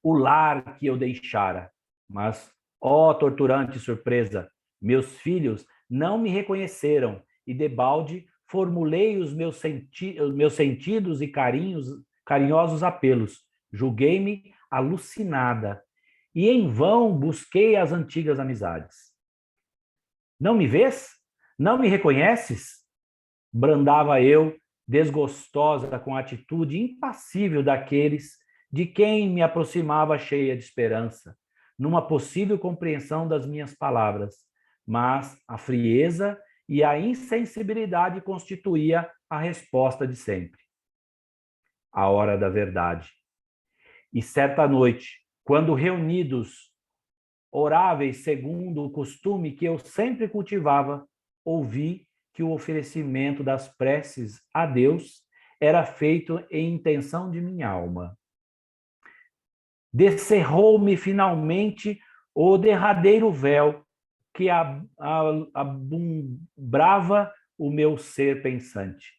o lar que eu deixara, mas, ó torturante surpresa, meus filhos não me reconheceram e, debalde, formulei os meus sentidos e carinhosos apelos. Julguei-me alucinada e, em vão, busquei as antigas amizades. Não me vês? Não me reconheces? Brandava eu, desgostosa com a atitude impassível daqueles de quem me aproximava cheia de esperança, numa possível compreensão das minhas palavras, mas a frieza e a insensibilidade constituía a resposta de sempre. A hora da verdade. E certa noite, quando reunidos, oráveis segundo o costume que eu sempre cultivava, ouvi que o oferecimento das preces a Deus era feito em intenção de minha alma. Descerrou-me finalmente o derradeiro véu que brava o meu ser pensante.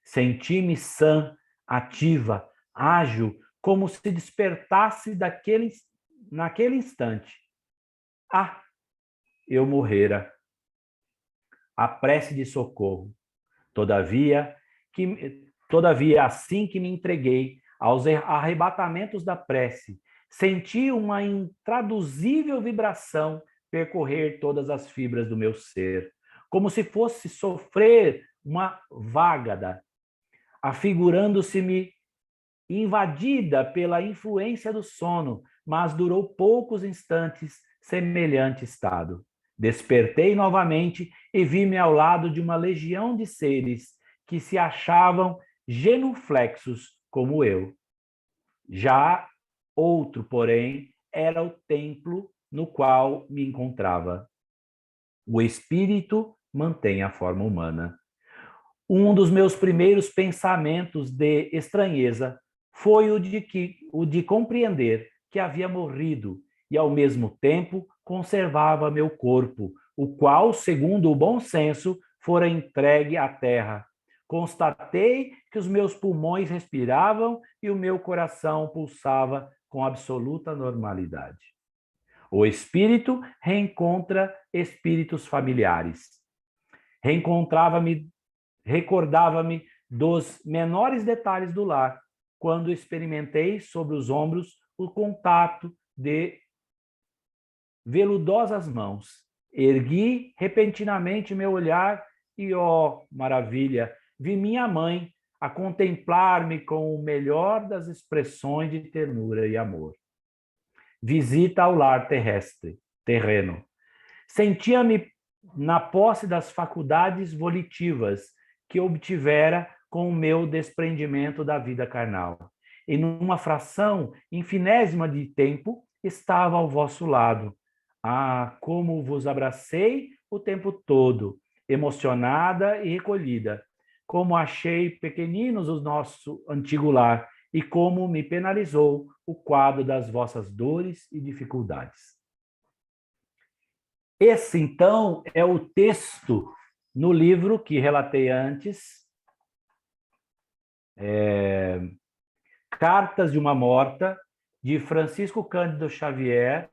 Senti-me sã, ativa, ágil, como se despertasse naquele instante. Ah, eu morrera. A prece de socorro. Todavia, assim que me entreguei aos arrebatamentos da prece, senti uma intraduzível vibração percorrer todas as fibras do meu ser, como se fosse sofrer uma vágada, afigurando-se-me invadida pela influência do sono, mas durou poucos instantes semelhante estado. Despertei novamente e vi-me ao lado de uma legião de seres que se achavam genuflexos como eu. Já outro, porém, era o templo no qual me encontrava. O espírito mantém a forma humana. Um dos meus primeiros pensamentos de estranheza foi o de compreender que havia morrido e, ao mesmo tempo, conservava meu corpo, o qual, segundo o bom senso, fora entregue à terra. Constatei que os meus pulmões respiravam e o meu coração pulsava com absoluta normalidade. O espírito reencontra espíritos familiares. Recordava-me dos menores detalhes do lar, quando experimentei sobre os ombros o contato de veludosas mãos. Ergui repentinamente meu olhar e, ó, maravilha, vi minha mãe a contemplar-me com o melhor das expressões de ternura e amor. Visita ao lar terreno. Sentia-me na posse das faculdades volitivas que obtivera com o meu desprendimento da vida carnal. E numa fração infinésima de tempo estava ao vosso lado. Ah, como vos abracei o tempo todo, emocionada e recolhida. Como achei pequeninos o nosso antigo lar e como me penalizou o quadro das vossas dores e dificuldades. Esse, então, é o texto no livro que relatei antes, Cartas de uma Morta, de Francisco Cândido Xavier.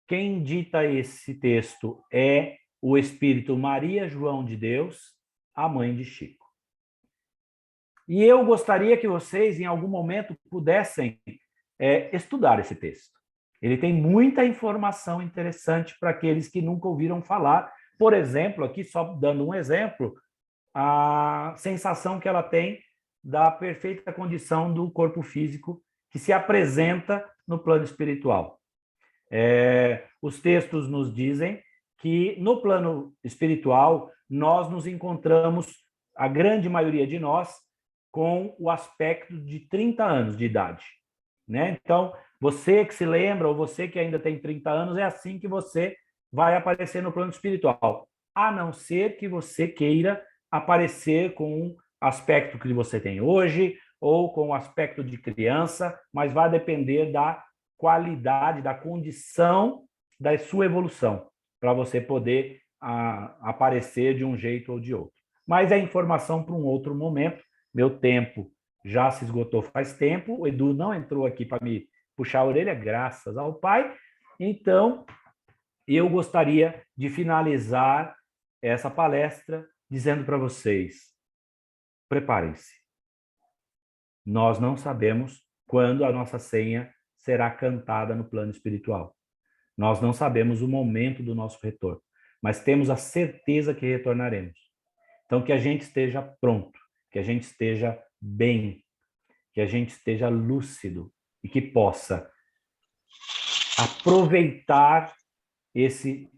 Quem dita esse texto é o Espírito Maria João de Deus, a mãe de Chico. E eu gostaria que vocês, em algum momento, pudessem estudar esse texto. Ele tem muita informação interessante para aqueles que nunca ouviram falar. Por exemplo, aqui só dando um exemplo, a sensação que ela tem da perfeita condição do corpo físico que se apresenta no plano espiritual. Os textos nos dizem que no plano espiritual nós nos encontramos, a grande maioria de nós, com o aspecto de 30 anos de idade, né? Então, você que se lembra, ou você que ainda tem 30 anos, é assim que você vai aparecer no plano espiritual, a não ser que você queira aparecer com um aspecto que você tem hoje, ou com o aspecto de criança, mas vai depender da qualidade, da condição da sua evolução, para você poder aparecer de um jeito ou de outro. Mas é informação para um outro momento. Meu tempo já se esgotou faz tempo, o Edu não entrou aqui para me puxar a orelha, graças ao Pai. Então, eu gostaria de finalizar essa palestra dizendo para vocês: preparem-se. Nós não sabemos quando a nossa senha será cantada no plano espiritual. Nós não sabemos o momento do nosso retorno, mas temos a certeza que retornaremos. Então, que a gente esteja pronto, que a gente esteja bem, que a gente esteja lúcido e que possa aproveitar esse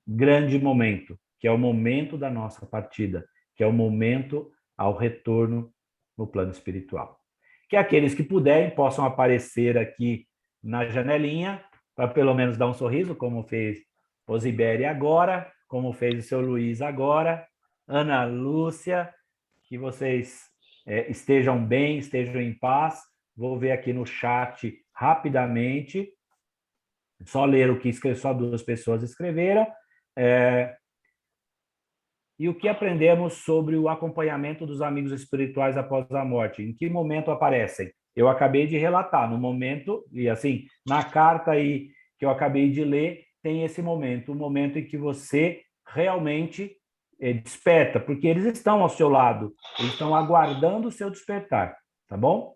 grande momento, que é o momento da nossa partida, que é o momento ao retorno no plano espiritual. Que aqueles que puderem possam aparecer aqui na janelinha, para pelo menos dar um sorriso, como fez o Ziberi agora, como fez o seu Luiz agora, Ana Lúcia, que vocês estejam bem, estejam em paz. Vou ver aqui no chat rapidamente, só ler o que só 2 pessoas escreveram. E o que aprendemos sobre o acompanhamento dos amigos espirituais após a morte? Em que momento aparecem? Eu acabei de relatar, no momento, e assim, na carta aí que eu acabei de ler, tem esse momento, o momento em que você realmente desperta, porque eles estão ao seu lado, eles estão aguardando o seu despertar, tá bom?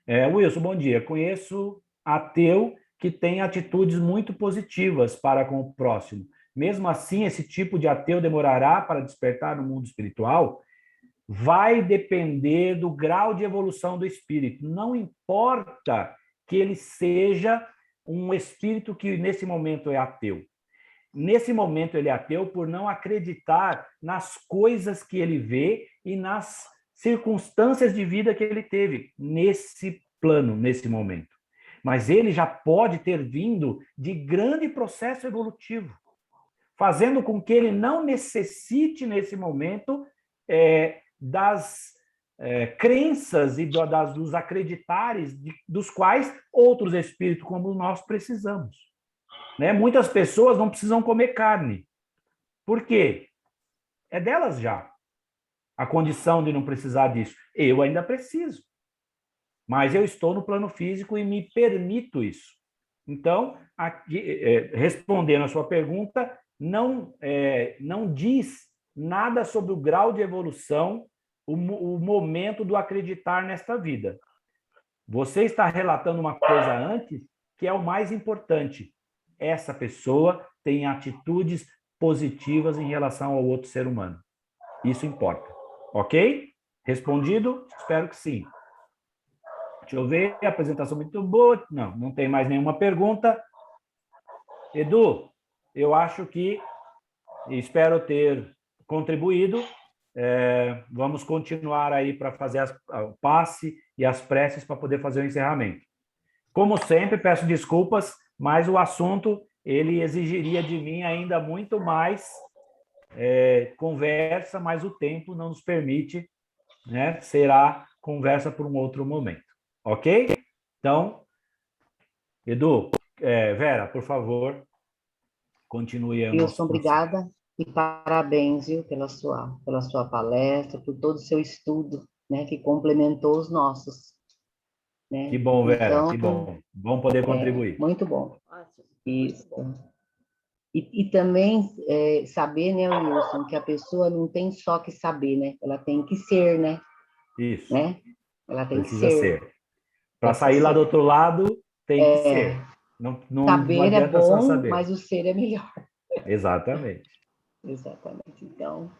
Wilson, bom dia. Conheço ateu que tem atitudes muito positivas para com o próximo. Mesmo assim, esse tipo de ateu demorará para despertar no mundo espiritual? Vai depender do grau de evolução do espírito. Não importa que ele seja um espírito que nesse momento é ateu. Nesse momento ele é ateu por não acreditar nas coisas que ele vê e nas circunstâncias de vida que ele teve nesse plano, nesse momento. Mas ele já pode ter vindo de grande processo evolutivo, fazendo com que ele não necessite, nesse momento, das crenças e dos acreditares dos quais outros espíritos como nós precisamos. Né? Muitas pessoas não precisam comer carne. Por quê? É delas já a condição de não precisar disso. Eu ainda preciso. Mas eu estou no plano físico e me permito isso. Então, aqui, respondendo a sua pergunta, não diz nada sobre o grau de evolução, o momento do acreditar nesta vida. Você está relatando uma coisa antes que é o mais importante. Essa pessoa tem atitudes positivas em relação ao outro ser humano. Isso importa. Ok? Respondido? Espero que sim. Deixa eu ver, a apresentação muito boa. Não tem mais nenhuma pergunta. Edu, eu acho que espero ter contribuído. Vamos continuar aí para fazer o passe e as preces para poder fazer o encerramento. Como sempre, peço desculpas, mas o assunto ele exigiria de mim ainda muito mais conversa, mas o tempo não nos permite, né? Será conversa por um outro momento. Ok? Então, Edu, Vera, por favor, continue aí o Wilson, nosso obrigada e parabéns, viu, pela sua palestra, por todo o seu estudo, né, que complementou os nossos, né? Que bom, Vera, Então, que bom. Bom poder contribuir. muito bom. Isso. E também saber, né, Wilson, que a pessoa não tem só que saber, né? Ela tem que ser, né? Isso. Né? Ela tem que Precisa ser. ser. Para sair lá do outro lado, tem que É, ser. Não saber é adianta só bom, saber. mas o ser é melhor. Exatamente. Exatamente. Então,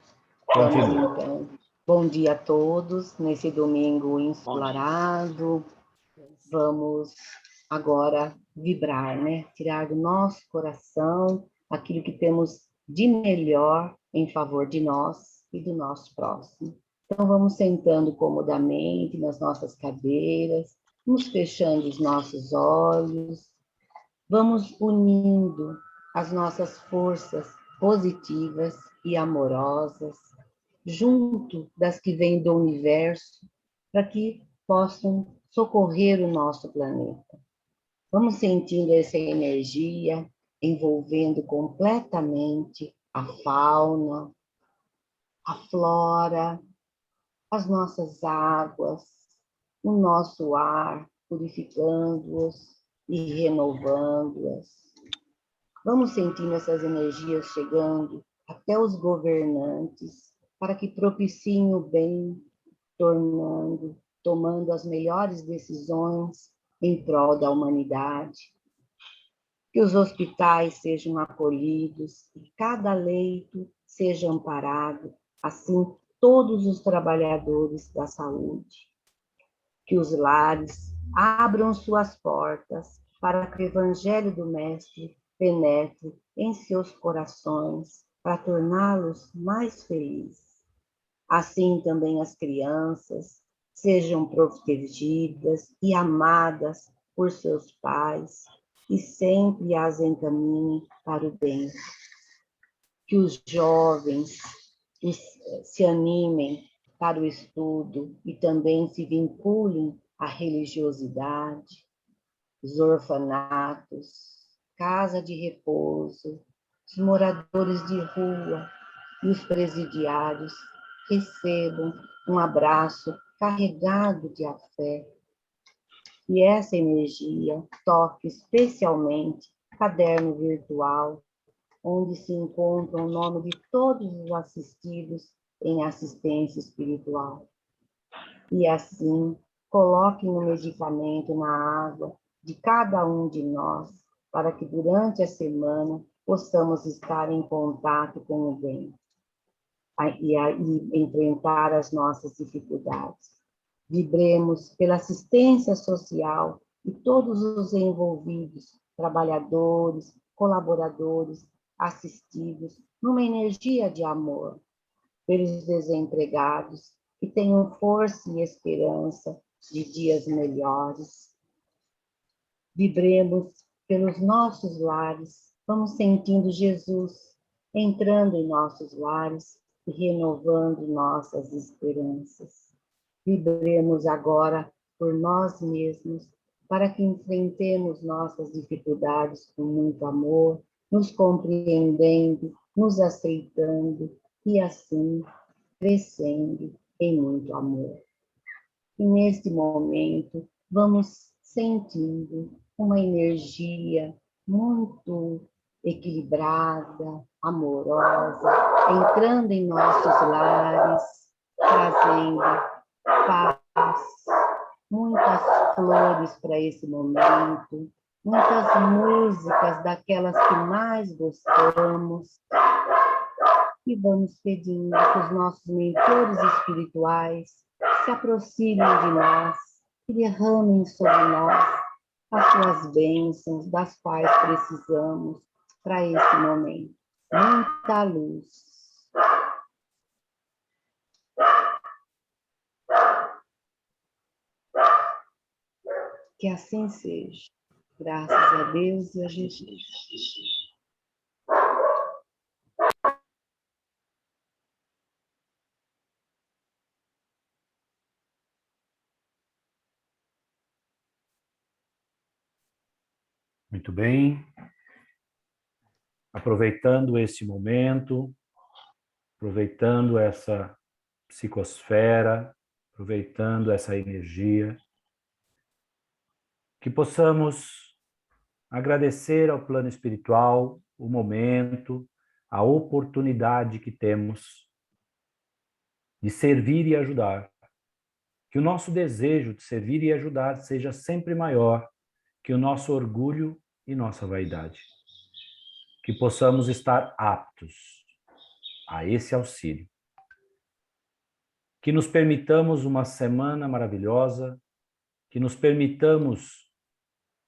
Continue. vamos então. Bom dia a todos, nesse domingo ensolarado. Vamos agora vibrar, né? Tirar do nosso coração aquilo que temos de melhor em favor de nós e do nosso próximo. Então, vamos sentando comodamente nas nossas cadeiras, vamos fechando os nossos olhos, vamos unindo as nossas forças positivas e amorosas, junto das que vêm do universo, para que possam socorrer o nosso planeta. Vamos sentindo essa energia envolvendo completamente a fauna, a flora, as nossas águas, o nosso ar, purificando-os e renovando-as. Vamos sentindo essas energias chegando até os governantes, para que propiciem o bem, tomando as melhores decisões em prol da humanidade. Que os hospitais sejam acolhidos e cada leito seja amparado, assim todos os trabalhadores da saúde. Que os lares abram suas portas para que o Evangelho do Mestre penetre em seus corações para torná-los mais felizes. Assim também as crianças sejam protegidas e amadas por seus pais e sempre as encaminhem para o bem. Que os jovens se animem para o estudo e também se vinculem à religiosidade, os orfanatos, casa de repouso, os moradores de rua e os presidiários recebam um abraço carregado de afeto. E essa energia toque especialmente o caderno virtual, onde se encontra o nome de todos os assistidos em assistência espiritual. E assim, coloquem o medicamento na água de cada um de nós, para que durante a semana possamos estar em contato com o bem e enfrentar as nossas dificuldades. Vibremos pela assistência social e todos os envolvidos, trabalhadores, colaboradores, assistidos, numa energia de amor, pelos desempregados, que tenham força e esperança de dias melhores. Vibremos pelos nossos lares, vamos sentindo Jesus entrando em nossos lares e renovando nossas esperanças. Vibremos agora por nós mesmos, para que enfrentemos nossas dificuldades com muito amor, nos compreendendo, nos aceitando e assim crescendo em muito amor. E neste momento, vamos sentindo uma energia muito equilibrada, amorosa, entrando em nossos lares, trazendo paz, muitas flores para esse momento, muitas músicas daquelas que mais gostamos. E vamos pedindo que os nossos mentores espirituais se aproximem de nós e derramem sobre nós as suas bênçãos, das quais precisamos para esse momento. Muita luz. Que assim seja. Graças a Deus e a Jesus. Muito bem. Aproveitando esse momento, aproveitando essa psicosfera, aproveitando essa energia, que possamos agradecer ao plano espiritual o momento, a oportunidade que temos de servir e ajudar. Que o nosso desejo de servir e ajudar seja sempre maior que o nosso orgulho e nossa vaidade. Que possamos estar aptos a esse auxílio. Que nos permitamos uma semana maravilhosa, que nos permitamos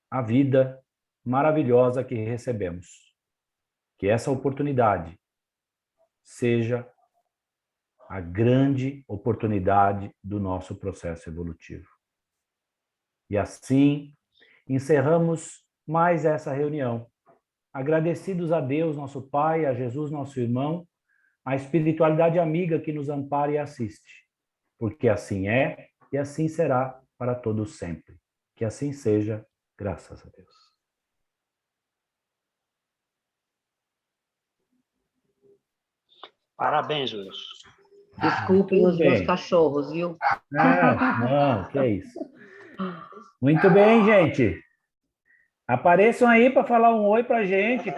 a vida maravilhosa que recebemos. Que essa oportunidade seja a grande oportunidade do nosso processo evolutivo. E assim, encerramos mais essa reunião. Agradecidos a Deus, nosso Pai, a Jesus, nosso irmão, a espiritualidade amiga que nos ampara e assiste. Porque assim é e assim será para todos sempre. Que assim seja, graças a Deus. Parabéns, Luiz. Desculpem os meus cachorros, viu? Não, que é isso. Muito bem, gente. Apareçam aí para falar um oi para a gente.